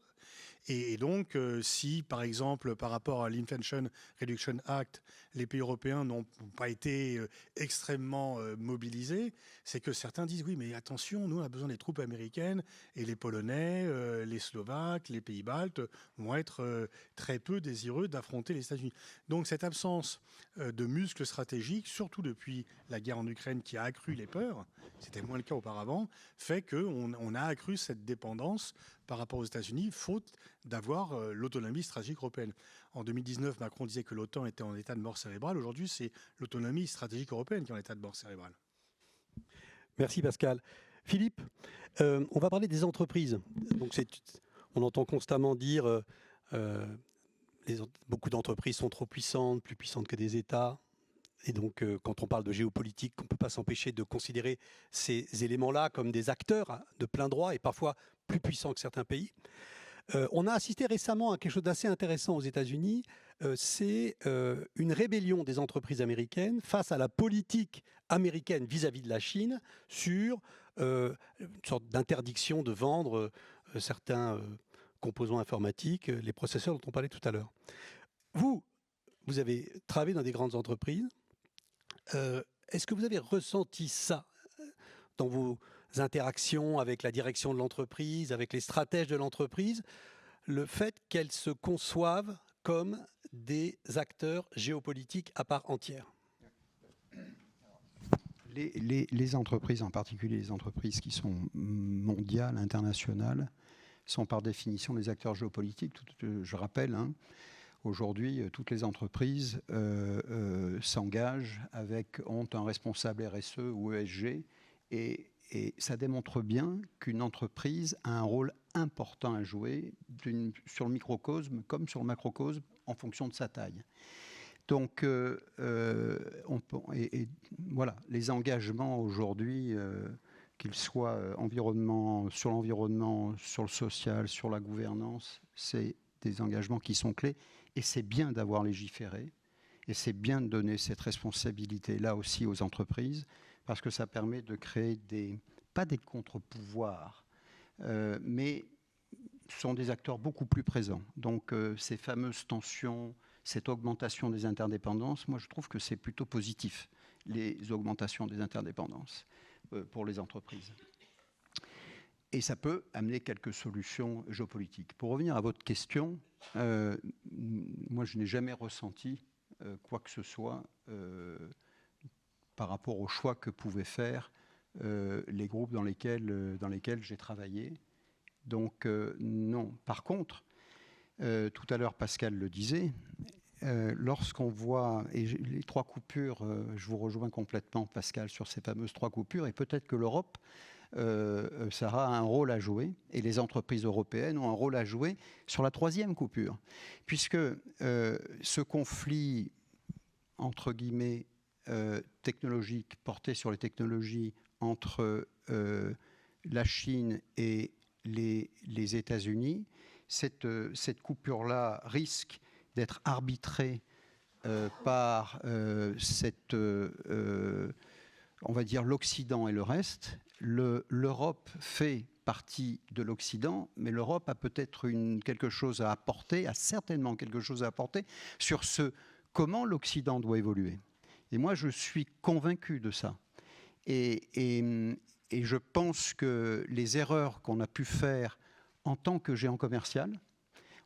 Et donc, si, par exemple, par rapport à l'Inflation Reduction Act, les pays européens n'ont pas été extrêmement mobilisés, c'est que certains disent, oui, mais attention, nous, on a besoin des troupes américaines, et les Polonais, les Slovaques, les pays baltes vont être très peu désireux d'affronter les États-Unis. Donc, cette absence de muscles stratégiques, surtout depuis la guerre en Ukraine qui a accru les peurs, c'était moins le cas auparavant, fait qu'on a accru cette dépendance par rapport aux États-Unis, faute d'avoir l'autonomie stratégique européenne. En 2019, Macron disait que l'OTAN était en état de mort cérébrale. Aujourd'hui, c'est l'autonomie stratégique européenne qui est en état de mort cérébrale. Merci Pascal. Philippe, on va parler des entreprises. Donc on entend constamment dire beaucoup d'entreprises sont trop puissantes, plus puissantes que des États. Et donc, quand on parle de géopolitique, on ne peut pas s'empêcher de considérer ces éléments-là comme des acteurs de plein droit et parfois plus puissants que certains pays. On a assisté récemment à quelque chose d'assez intéressant aux États-Unis. C'est une rébellion des entreprises américaines face à la politique américaine vis-à-vis de la Chine sur une sorte d'interdiction de vendre certains composants informatiques, les processeurs dont on parlait tout à l'heure. Vous avez travaillé dans des grandes entreprises. Est-ce que vous avez ressenti ça dans vos interactions avec la direction de l'entreprise, avec les stratèges de l'entreprise, le fait qu'elles se conçoivent comme des acteurs géopolitiques à part entière? Les entreprises, en particulier les entreprises qui sont mondiales, internationales, sont par définition des acteurs géopolitiques. Je rappelle, aujourd'hui, toutes les entreprises s'engagent ont un responsable RSE ou ESG, et ça démontre bien qu'une entreprise a un rôle important à jouer sur le microcosme comme sur le macrocosme en fonction de sa taille. Donc, voilà, les engagements aujourd'hui, qu'ils soient sur l'environnement, sur le social, sur la gouvernance, c'est des engagements qui sont clés. Et c'est bien d'avoir légiféré, et c'est bien de donner cette responsabilité-là aussi aux entreprises, parce que ça permet de créer pas des contre-pouvoirs, mais sont des acteurs beaucoup plus présents. Donc ces fameuses tensions, cette augmentation des interdépendances, moi je trouve que c'est plutôt positif, les augmentations des interdépendances pour les entreprises. Et ça peut amener quelques solutions géopolitiques. Pour revenir à votre question, moi je n'ai jamais ressenti quoi que ce soit par rapport aux choix que pouvaient faire les groupes dans lesquels j'ai travaillé. Donc non. Par contre, tout à l'heure Pascal le disait, lorsqu'on voit, et les 3 coupures, je vous rejoins complètement Pascal sur ces fameuses 3 coupures, et peut-être que l'Europe ça aura un rôle à jouer, et les entreprises européennes ont un rôle à jouer sur la 3e coupure, puisque ce conflit, entre guillemets, technologique, porté sur les technologies entre la Chine et les États-Unis, cette coupure-là risque d'être arbitrée par on va dire l'Occident et le reste. L'Europe fait partie de l'Occident, mais l'Europe a peut-être quelque chose à apporter, a certainement quelque chose à apporter sur comment l'Occident doit évoluer. Et moi, je suis convaincu de ça. Et je pense que les erreurs qu'on a pu faire en tant que géant commercial,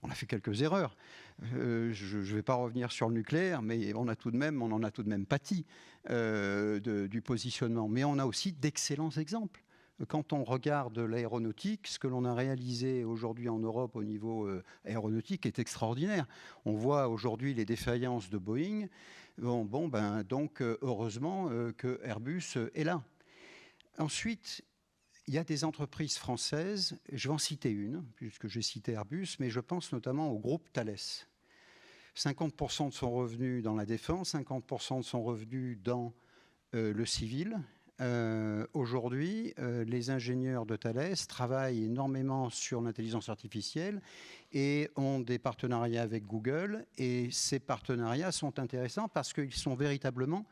on a fait quelques erreurs. Je ne vais pas revenir sur le nucléaire, mais on en a tout de même pâti du positionnement. Mais on a aussi d'excellents exemples. Quand on regarde l'aéronautique, ce que l'on a réalisé aujourd'hui en Europe au niveau aéronautique est extraordinaire. On voit aujourd'hui les défaillances de Boeing. Donc heureusement que Airbus est là. Ensuite, il y a des entreprises françaises, je vais en citer une, puisque j'ai cité Airbus, mais je pense notamment au groupe Thales. 50% de son revenu dans la défense, 50% de son revenu dans le civil. Aujourd'hui, les ingénieurs de Thales travaillent énormément sur l'intelligence artificielle et ont des partenariats avec Google. Et ces partenariats sont intéressants parce qu'ils sont véritablement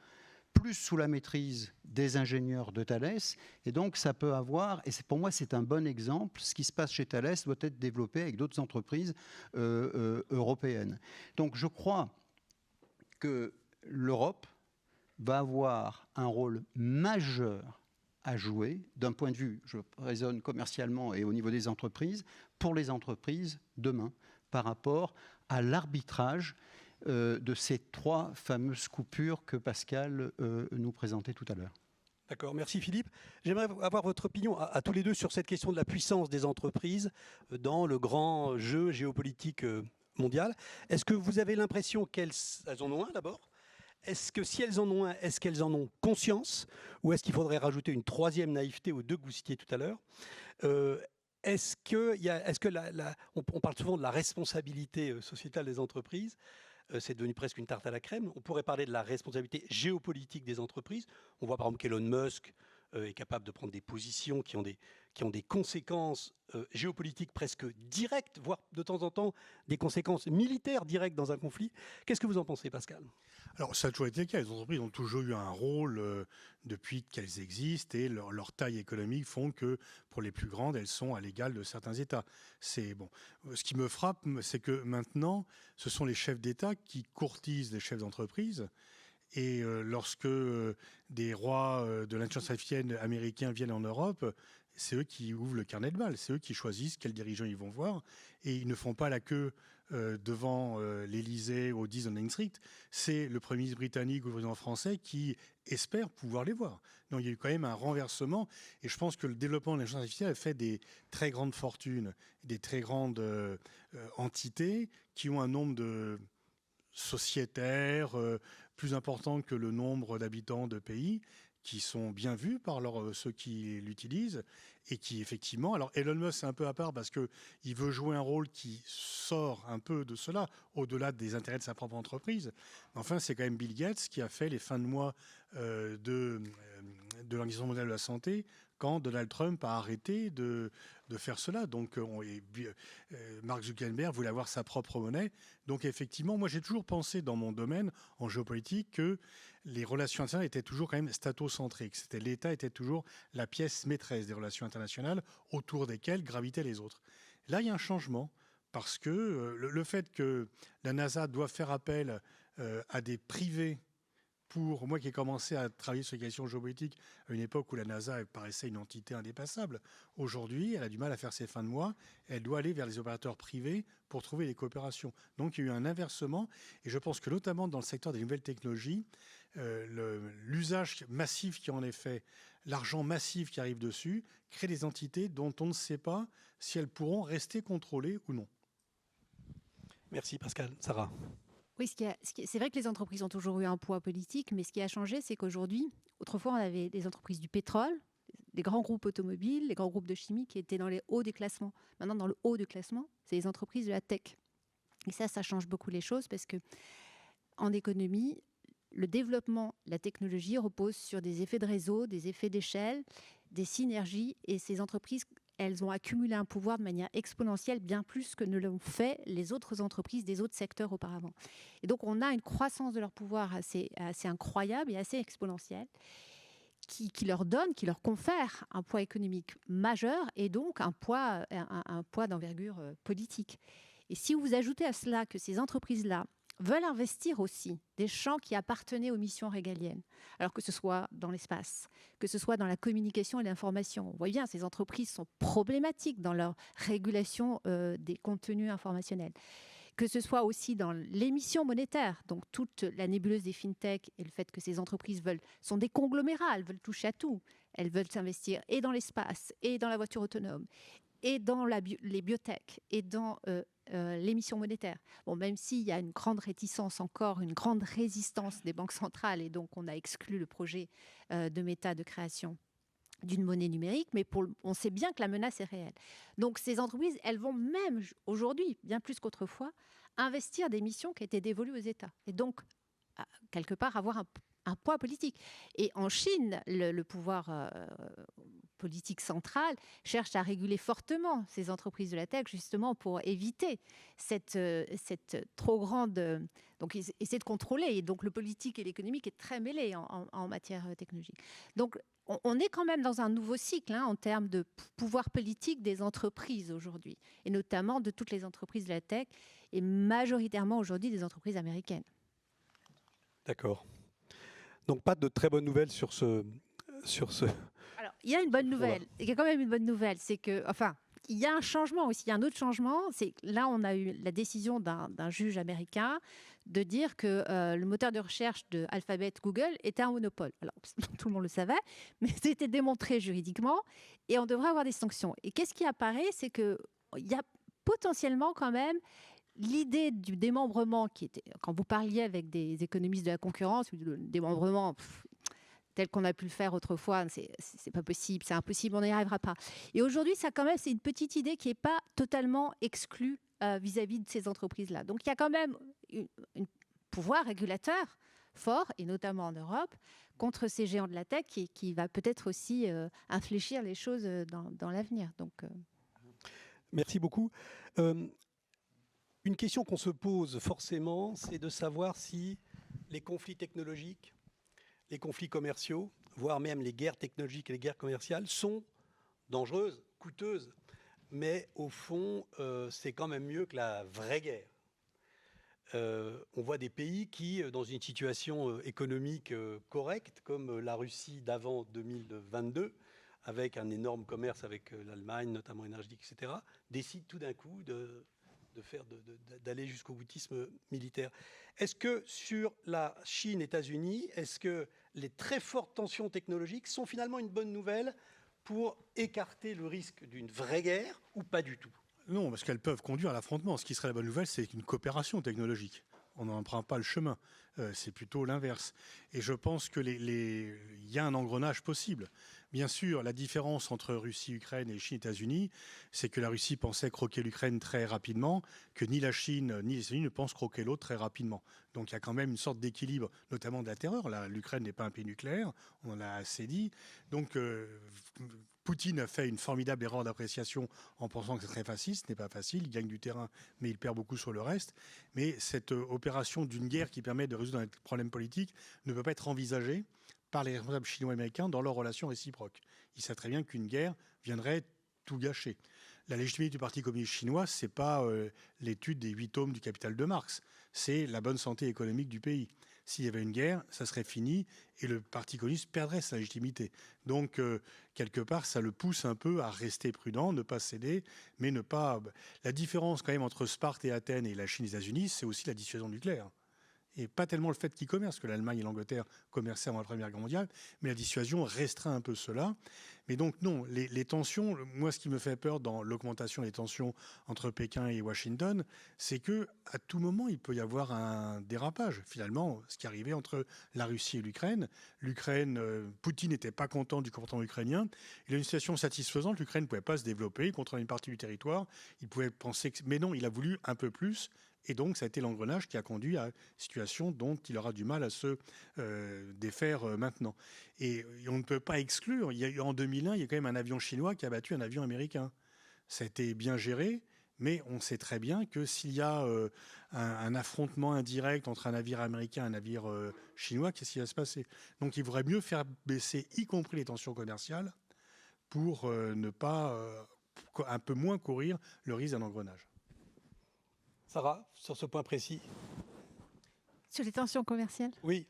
plus sous la maîtrise des ingénieurs de Thales. Et donc, ça peut avoir, et pour moi, c'est un bon exemple, ce qui se passe chez Thales doit être développé avec d'autres entreprises européennes. Donc, je crois que l'Europe va avoir un rôle majeur à jouer d'un point de vue, je raisonne commercialement et au niveau des entreprises, pour les entreprises demain, par rapport à l'arbitrage de ces 3 fameuses coupures que Pascal nous présentait tout à l'heure. D'accord, merci Philippe. J'aimerais avoir votre opinion à tous les deux sur cette question de la puissance des entreprises dans le grand jeu géopolitique mondial. Est-ce que vous avez l'impression qu'elles en ont un d'abord ? Est-ce que si elles en ont un, est-ce qu'elles en ont conscience ? Ou est-ce qu'il faudrait rajouter une 3e naïveté aux 2 que vous citiez tout à l'heure ? On parle souvent de la responsabilité sociétale des entreprises. C'est devenu presque une tarte à la crème. On pourrait parler de la responsabilité géopolitique des entreprises. On voit par exemple qu'Elon Musk est capable de prendre des positions qui ont des conséquences géopolitiques presque directes, voire de temps en temps des conséquences militaires directes dans un conflit. Qu'est-ce que vous en pensez, Pascal ? Alors, ça a toujours été le cas. Les entreprises ont toujours eu un rôle depuis qu'elles existent et leur taille économique font que, pour les plus grandes, elles sont à l'égal de certains États. C'est bon. Ce qui me frappe, c'est que maintenant, ce sont les chefs d'État qui courtisent les chefs d'entreprise. Et lorsque des rois de l'intelligence artificielle américains viennent en Europe, c'est eux qui ouvrent le carnet de balles, c'est eux qui choisissent quels dirigeants ils vont voir, et ils ne font pas la queue devant l'Élysée au 10 Downing Street. C'est le Premier ministre britannique ou le président français qui espère pouvoir les voir. Donc il y a eu quand même un renversement, et je pense que le développement de l'intelligence artificielle a fait des très grandes fortunes, des très grandes entités qui ont un nombre de sociétaires plus important que le nombre d'habitants de pays, qui sont bien vus par ceux qui l'utilisent et qui effectivement... Alors Elon Musk, c'est un peu à part parce qu'il veut jouer un rôle qui sort un peu de cela, au-delà des intérêts de sa propre entreprise. Enfin, c'est quand même Bill Gates qui a fait les fins de mois de l'Organisation mondiale de la santé quand Donald Trump a arrêté de faire cela. Donc, Mark Zuckerberg voulait avoir sa propre monnaie. Donc, effectivement, moi, j'ai toujours pensé dans mon domaine, en géopolitique, que les relations internationales étaient toujours quand même statocentriques. L'État était toujours la pièce maîtresse des relations internationales autour desquelles gravitaient les autres. Là, il y a un changement parce que le fait que la NASA doit faire appel à des privés pour moi qui ai commencé à travailler sur les questions géopolitiques à une époque où la NASA paraissait une entité indépassable, aujourd'hui, elle a du mal à faire ses fins de mois. Elle doit aller vers les opérateurs privés pour trouver des coopérations. Donc il y a eu un inversement. Et je pense que notamment dans le secteur des nouvelles technologies, l'usage massif qui en est fait, l'argent massif qui arrive dessus, crée des entités dont on ne sait pas si elles pourront rester contrôlées ou non. Merci Pascal. Sarah. Oui, c'est vrai que les entreprises ont toujours eu un poids politique, mais ce qui a changé, c'est qu'aujourd'hui, autrefois, on avait des entreprises du pétrole, des grands groupes automobiles, les grands groupes de chimie qui étaient dans les hauts des classements. Maintenant, dans le haut du classement, c'est les entreprises de la tech. Et ça change beaucoup les choses parce que en économie, le développement, la technologie repose sur des effets de réseau, des effets d'échelle, des synergies, et ces entreprises, elles ont accumulé un pouvoir de manière exponentielle, bien plus que ne l'ont fait les autres entreprises des autres secteurs auparavant. Et donc, on a une croissance de leur pouvoir assez incroyable et assez exponentielle qui leur donne, qui leur confère un poids économique majeur et donc un poids d'envergure politique. Et si vous ajoutez à cela que ces entreprises-là veulent investir aussi des champs qui appartenaient aux missions régaliennes, alors que ce soit dans l'espace, que ce soit dans la communication et l'information. On voit bien, ces entreprises sont problématiques dans leur régulation des contenus informationnels. Que ce soit aussi dans l'émission monétaire, donc toute la nébuleuse des fintech et le fait que ces entreprises sont des conglomérats, elles veulent toucher à tout. Elles veulent s'investir et dans l'espace, et dans la voiture autonome, et dans les biotech, et dans l'émission monétaire. Bon, même s'il y a une grande réticence encore, une grande résistance des banques centrales, et donc on a exclu le projet de Meta de création d'une monnaie numérique, mais on sait bien que la menace est réelle. Donc ces entreprises, elles vont même aujourd'hui, bien plus qu'autrefois, investir des missions qui étaient dévolues aux États. Et donc, quelque part, avoir un poids politique. Et en Chine, le pouvoir politique central cherche à réguler fortement ces entreprises de la tech, justement pour éviter cette trop grande... Donc, essayer de contrôler. Et donc, le politique et l'économique est très mêlé en matière technologique. Donc, on est quand même dans un nouveau cycle en termes de pouvoir politique des entreprises aujourd'hui, et notamment de toutes les entreprises de la tech, et majoritairement aujourd'hui des entreprises américaines. D'accord. Donc, pas de très bonnes nouvelles sur ce... Alors, il y a une bonne nouvelle. Il y a quand même une bonne nouvelle, c'est que, enfin, il y a un changement aussi. Il y a un autre changement, c'est que là, on a eu la décision d'un juge américain de dire que le moteur de recherche de Alphabet, Google, était un monopole. Alors, tout le monde le savait, mais c'était démontré juridiquement, et on devrait avoir des sanctions. Et qu'est-ce qui apparaît, c'est qu'il y a potentiellement quand même l'idée du démembrement qui était, quand vous parliez avec des économistes de la concurrence, le démembrement tel qu'on a pu le faire autrefois, c'est pas possible, c'est impossible, on n'y arrivera pas. Et aujourd'hui, ça quand même, c'est une petite idée qui n'est pas totalement exclue vis-à-vis de ces entreprises-là. Donc il y a quand même un pouvoir régulateur fort, et notamment en Europe, contre ces géants de la tech qui va peut-être aussi infléchir les choses dans l'avenir. Donc, Merci beaucoup. Une question qu'on se pose forcément, c'est de savoir si les conflits technologiques, les conflits commerciaux, voire même les guerres technologiques et les guerres commerciales sont dangereuses, coûteuses, mais au fond, c'est quand même mieux que la vraie guerre. On voit des pays qui, dans une situation économique correcte, comme la Russie d'avant 2022, avec un énorme commerce avec l'Allemagne, notamment énergétique, etc., décident tout d'un coup d'aller jusqu'au boutisme militaire. Est-ce que sur la Chine-États-Unis, est-ce que les très fortes tensions technologiques sont finalement une bonne nouvelle pour écarter le risque d'une vraie guerre ou pas du tout? Non, parce qu'elles peuvent conduire à l'affrontement. Ce qui serait la bonne nouvelle, c'est une coopération technologique. On n'emprunte pas le chemin. C'est plutôt l'inverse. Et je pense qu'il y a un engrenage possible. Bien sûr, la différence entre Russie, Ukraine et Chine, États-Unis, c'est que la Russie pensait croquer l'Ukraine très rapidement, que ni la Chine ni les États-Unis ne pensent croquer l'autre très rapidement. Donc il y a quand même une sorte d'équilibre, notamment de la terreur. L'Ukraine n'est pas un pays nucléaire, on l'a assez dit. Donc Poutine a fait une formidable erreur d'appréciation en pensant que c'est très facile. Ce n'est pas facile, il gagne du terrain, mais il perd beaucoup sur le reste. Mais cette opération d'une guerre qui permet de résoudre un problème politique ne peut pas être envisagée par les responsables chinois et américains dans leurs relations réciproques. Ils savent très bien qu'une guerre viendrait tout gâcher. La légitimité du Parti communiste chinois, ce n'est pas l'étude des 8 tomes du Capital de Marx, c'est la bonne santé économique du pays. s'il y avait une guerre, ça serait fini et le Parti communiste perdrait sa légitimité. Donc, quelque part, ça le pousse un peu à rester prudent, ne pas céder, mais ne pas... La différence quand même entre Sparte et Athènes et la Chine et les États-Unis, c'est aussi la dissuasion nucléaire. Et pas tellement le fait qu'ils commercent, que l'Allemagne et l'Angleterre commerçaient avant la Première Guerre mondiale, mais la dissuasion restreint un peu cela. Mais donc non, les tensions, moi ce qui me fait peur dans l'augmentation des tensions entre Pékin et Washington, c'est que à tout moment il peut y avoir un dérapage. Finalement, ce qui arrivait entre la Russie et l'Ukraine, Poutine n'était pas content du comportement ukrainien. Il a une situation satisfaisante, l'Ukraine ne pouvait pas se développer, il contrôlait une partie du territoire, il pouvait penser que... Mais non, il a voulu un peu plus. Et donc, ça a été l'engrenage qui a conduit à une situation dont il aura du mal à se défaire maintenant. Et on ne peut pas exclure, en 2001, il y a quand même un avion chinois qui a battu un avion américain. Ça a été bien géré, mais on sait très bien que s'il y a un affrontement indirect entre un navire américain et un navire chinois, qu'est-ce qui va se passer? Donc, il faudrait mieux faire baisser, y compris les tensions commerciales, pour ne pas un peu moins courir le risque d'un engrenage. Sarah, sur ce point précis. Sur les tensions commerciales? Oui.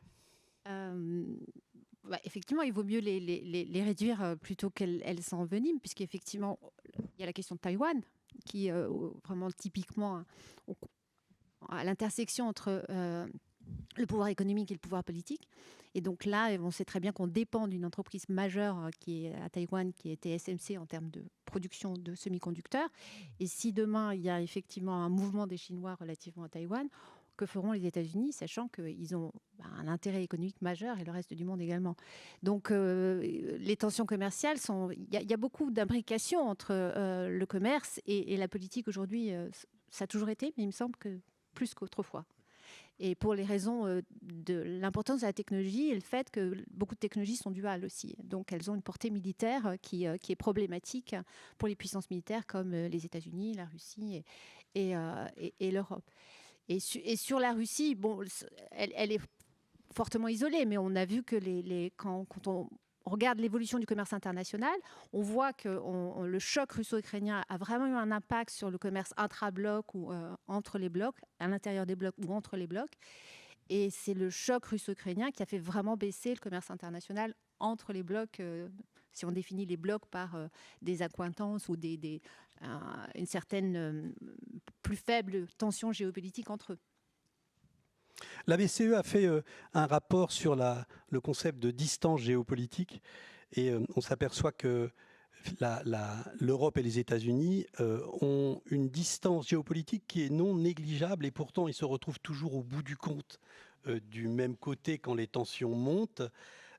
Effectivement, il vaut mieux les réduire plutôt qu'elles s'enveniment, puisqu'effectivement, il y a la question de Taïwan, qui vraiment typiquement à l'intersection entre le pouvoir économique et le pouvoir politique. Et donc là, on sait très bien qu'on dépend d'une entreprise majeure qui est à Taïwan, qui est TSMC en termes de production de semi-conducteurs. Et si demain, il y a effectivement un mouvement des Chinois relativement à Taïwan, que feront les États-Unis, sachant qu'ils ont un intérêt économique majeur et le reste du monde également. Donc les tensions commerciales, il y a beaucoup d'imbrications entre le commerce et la politique aujourd'hui. Ça a toujours été, mais il me semble que plus qu'autrefois. Et pour les raisons de l'importance de la technologie et le fait que beaucoup de technologies sont duales aussi. Donc elles ont une portée militaire qui est problématique pour les puissances militaires comme les États-Unis, la Russie et l'Europe. Et sur la Russie, bon, elle est fortement isolée, mais on a vu que quand on regarde l'évolution du commerce international, on voit que le choc russo-ukrainien a vraiment eu un impact sur le commerce intra-bloc ou entre les blocs, à l'intérieur des blocs ou entre les blocs. Et c'est le choc russo-ukrainien qui a fait vraiment baisser le commerce international entre les blocs, si on définit les blocs par des accointances ou une certaine plus faible tension géopolitique entre eux. La BCE a fait un rapport sur le concept de distance géopolitique et on s'aperçoit que l'Europe et les États-Unis ont une distance géopolitique qui est non négligeable et pourtant ils se retrouvent toujours au bout du compte du même côté quand les tensions montent.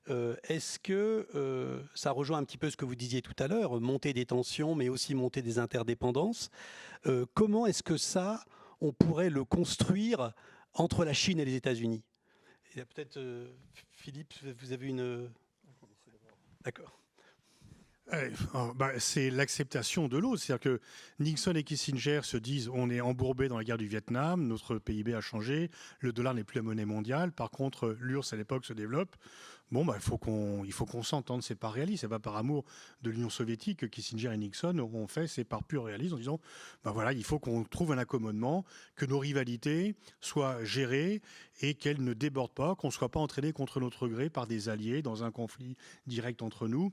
Est-ce que ça rejoint un petit peu ce que vous disiez tout à l'heure, monter des tensions mais aussi monter des interdépendances? Comment est-ce que ça, on pourrait le construire entre la Chine et les États-Unis? Il y a peut-être, Philippe, vous avez une... D'accord. C'est l'acceptation de l'autre. C'est-à-dire que Nixon et Kissinger se disent on est embourbé dans la guerre du Vietnam, notre PIB a changé, le dollar n'est plus la monnaie mondiale, par contre l'URSS à l'époque se développe. Bon, il faut qu'on s'entende, c'est pas réaliste, c'est pas par amour de l'Union soviétique que Kissinger et Nixon ont fait, c'est par pur réalisme en disant voilà, il faut qu'on trouve un accommodement, que nos rivalités soient gérées et qu'elles ne débordent pas, qu'on ne soit pas entraîné contre notre gré par des alliés dans un conflit direct entre nous.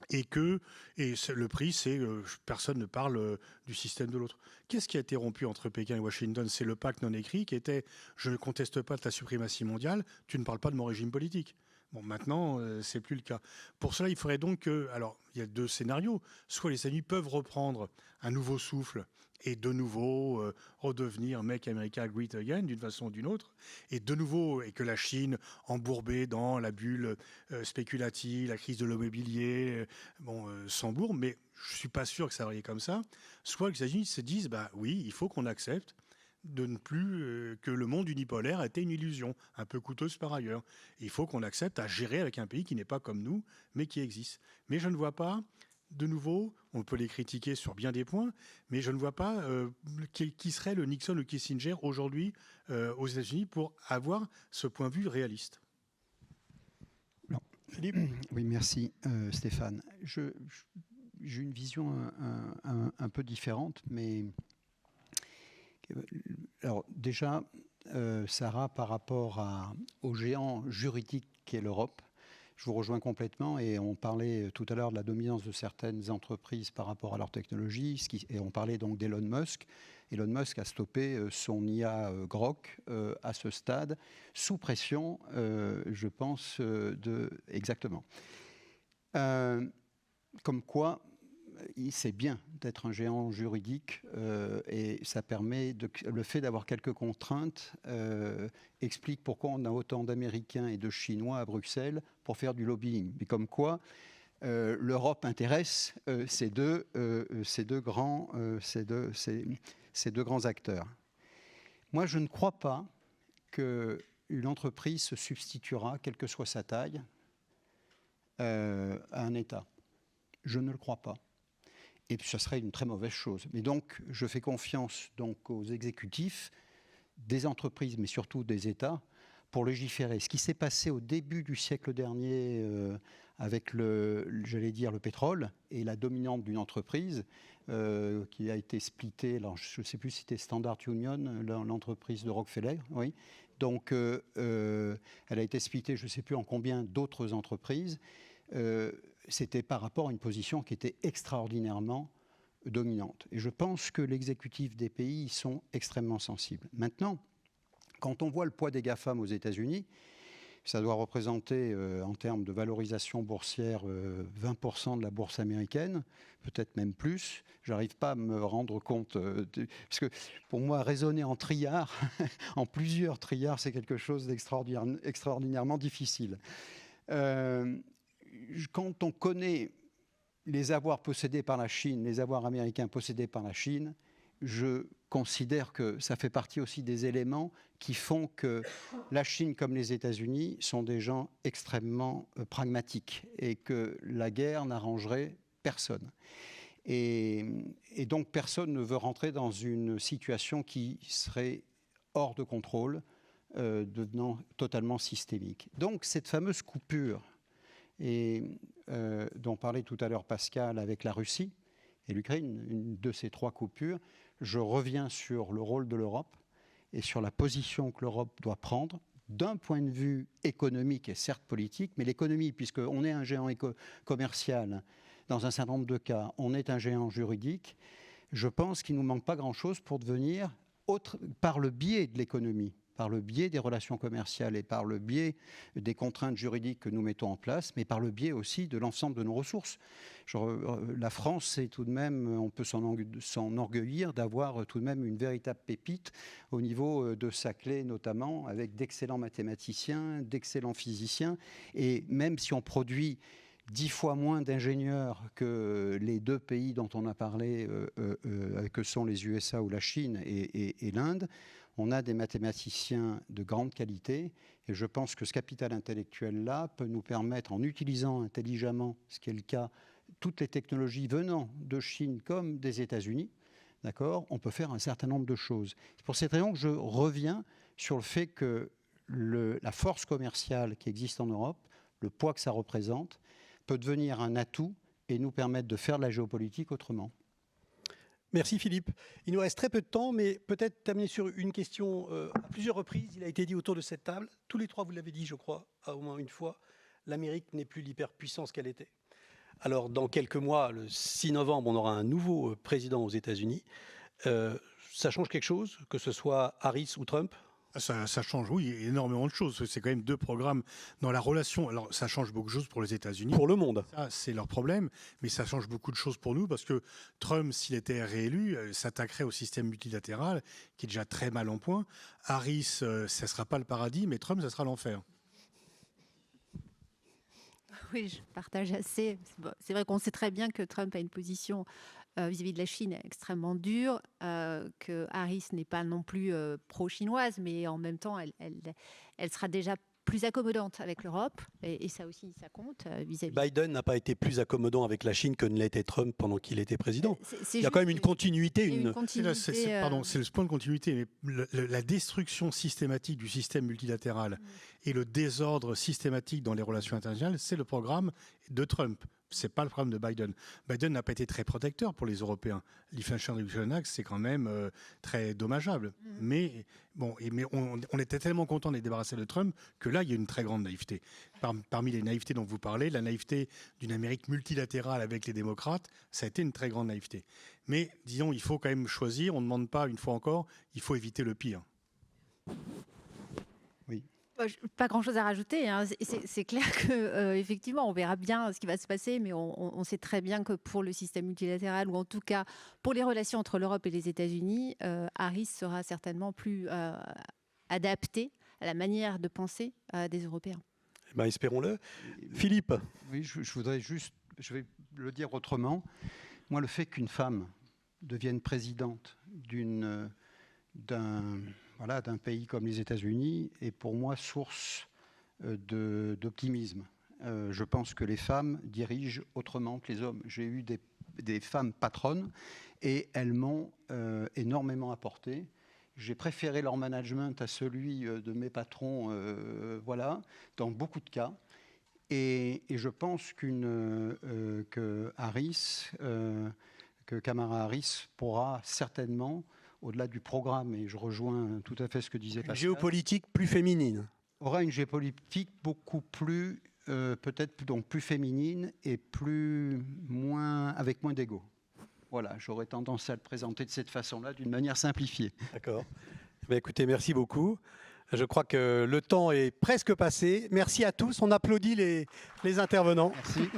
Et le prix, c'est personne ne parle du système de l'autre. Qu'est-ce qui a été rompu entre Pékin et Washington? C'est le pacte non écrit qui était je ne conteste pas ta suprématie mondiale, tu ne parles pas de mon régime politique. Bon, maintenant, c'est plus le cas. Pour cela, il faudrait donc alors, il y a deux scénarios. Soit les États-Unis peuvent reprendre un nouveau souffle et de nouveau redevenir Make America Great Again d'une façon ou d'une autre, et de nouveau, et que la Chine, embourbée dans la bulle spéculative, la crise de l'immobilier, s'embourbe, mais je ne suis pas sûr que ça va aller comme ça. Soit les États-Unis se disent, oui, il faut qu'on accepte de ne plus que le monde unipolaire a été une illusion, un peu coûteuse par ailleurs. Il faut qu'on accepte à gérer avec un pays qui n'est pas comme nous, mais qui existe. Mais je ne vois pas, de nouveau, on peut les critiquer sur bien des points, mais je ne vois pas qui serait le Nixon ou Kissinger aujourd'hui aux États-Unis pour avoir ce point de vue réaliste. Non. Philippe ? Oui, merci Stéphane. J'ai une vision un peu différente, mais alors déjà, Sarah, par rapport au géant juridique qu'est l'Europe. Je vous rejoins complètement, et on parlait tout à l'heure de la dominance de certaines entreprises par rapport à leur technologie, et on parlait donc d'Elon Musk. Elon Musk a stoppé son IA Grok à ce stade, sous pression, je pense, exactement. Comme quoi, c'est bien d'être un géant juridique, et ça permet, le fait d'avoir quelques contraintes explique pourquoi on a autant d'Américains et de Chinois à Bruxelles pour faire du lobbying. Mais comme quoi, l'Europe intéresse ces deux grands acteurs. Moi, je ne crois pas qu'une entreprise se substituera, quelle que soit sa taille, à un État. Je ne le crois pas. Et ça serait une très mauvaise chose. Mais donc, je fais confiance donc aux exécutifs des entreprises, mais surtout des États, pour légiférer. Ce qui s'est passé au début du siècle dernier avec le pétrole et la dominante d'une entreprise qui a été splittée. Alors, je ne sais plus si c'était Standard Union, l'entreprise de Rockefeller, oui. Donc, elle a été splittée, je ne sais plus en combien d'autres entreprises. C'était par rapport à une position qui était extraordinairement dominante. Et je pense que l'exécutif des pays y sont extrêmement sensibles. Maintenant, quand on voit le poids des GAFAM aux États-Unis, ça doit représenter, en termes de valorisation boursière, 20% de la bourse américaine, peut-être même plus. Je n'arrive pas à me rendre compte, parce que pour moi, raisonner en trilliards, en plusieurs trilliards, c'est quelque chose d'extraordinairement difficile. Quand on connaît les avoirs possédés par la Chine, les avoirs américains possédés par la Chine, je considère que ça fait partie aussi des éléments qui font que la Chine comme les États-Unis sont des gens extrêmement pragmatiques et que la guerre n'arrangerait personne. Et donc personne ne veut rentrer dans une situation qui serait hors de contrôle, devenant totalement systémique. Donc cette fameuse coupure dont parlait tout à l'heure Pascal avec la Russie et l'Ukraine, une de ces trois coupures, je reviens sur le rôle de l'Europe et sur la position que l'Europe doit prendre d'un point de vue économique et certes politique, mais l'économie, puisqu'on est un géant commercial dans un certain nombre de cas, on est un géant juridique, je pense qu'il ne nous manque pas grand-chose pour devenir, par le biais de l'économie, par le biais des relations commerciales et par le biais des contraintes juridiques que nous mettons en place, mais par le biais aussi de l'ensemble de nos ressources. La France, c'est tout de même, on peut s'enorgueillir d'avoir tout de même une véritable pépite au niveau de Saclay notamment, avec d'excellents mathématiciens, d'excellents physiciens, et même si on produit 10 fois moins d'ingénieurs que les deux pays dont on a parlé, que sont les USA ou la Chine et l'Inde, on a des mathématiciens de grande qualité et je pense que ce capital intellectuel-là peut nous permettre, en utilisant intelligemment, ce qui est le cas, toutes les technologies venant de Chine comme des États-Unis, d'accord, on peut faire un certain nombre de choses. C'est pour cette raison que je reviens sur le fait que la force commerciale qui existe en Europe, le poids que ça représente, peut devenir un atout et nous permettre de faire de la géopolitique autrement. Merci Philippe. Il nous reste très peu de temps, mais peut-être terminer sur une question à plusieurs reprises. Il a été dit autour de cette table, tous les trois vous l'avez dit je crois, au moins une fois, l'Amérique n'est plus l'hyperpuissance qu'elle était. Alors dans quelques mois, le 6 novembre, on aura un nouveau président aux États-Unis. Ça change quelque chose, que ce soit Harris ou Trump ? Ça change, oui, énormément de choses. C'est quand même deux programmes dans la relation. Alors, ça change beaucoup de choses pour les États-Unis. Pour le monde. Ça, c'est leur problème. Mais ça change beaucoup de choses pour nous parce que Trump, s'il était réélu, s'attaquerait au système multilatéral qui est déjà très mal en point. Harris, ça ne sera pas le paradis, mais Trump, ça sera l'enfer. Oui, je partage assez. C'est vrai qu'on sait très bien que Trump a une position vis-à-vis de la Chine extrêmement dure, que Harris n'est pas non plus pro-chinoise, mais en même temps, elle sera déjà plus accommodante avec l'Europe, et ça aussi, ça compte vis-à-vis. Biden n'a pas été plus accommodant avec la Chine que ne l'était Trump pendant qu'il était président. Il y a quand même une continuité. C'est le point de continuité. Mais la destruction systématique du système multilatéral et le désordre systématique dans les relations internationales, c'est le programme de Trump. Ce n'est pas le problème de Biden. Biden n'a pas été très protecteur pour les Européens. Liechtenstein Reduction Act, c'est quand même très dommageable. Mais, bon, mais on était tellement content de les débarrasser de Trump que là, il y a une très grande naïveté. Parmi les naïvetés dont vous parlez, la naïveté d'une Amérique multilatérale avec les démocrates, ça a été une très grande naïveté. Mais disons, il faut quand même choisir. On ne demande pas, une fois encore, il faut éviter le pire. Pas grand-chose à rajouter. Hein. C'est clair qu'effectivement, on verra bien ce qui va se passer, mais on sait très bien que pour le système multilatéral, ou en tout cas pour les relations entre l'Europe et les États-Unis, Harris sera certainement plus adapté à la manière de penser des Européens. Ben, espérons-le. Philippe. Oui, je voudrais juste, je vais le dire autrement. Moi, le fait qu'une femme devienne présidente d'un pays comme les États-Unis est pour moi source d'optimisme. Je pense que les femmes dirigent autrement que les hommes. J'ai eu des femmes patronnes et elles m'ont énormément apporté. J'ai préféré leur management à celui de mes patrons, dans beaucoup de cas. Et je pense que Kamala Harris pourra certainement, au-delà du programme, et je rejoins tout à fait ce que disait Pascal, une géopolitique plus féminine. Aura une géopolitique beaucoup plus, peut-être donc plus féminine et avec moins d'ego. Voilà, j'aurais tendance à le présenter de cette façon-là, d'une manière simplifiée. D'accord. Ben, écoutez, merci beaucoup. Je crois que le temps est presque passé. Merci à tous. On applaudit les intervenants. Merci.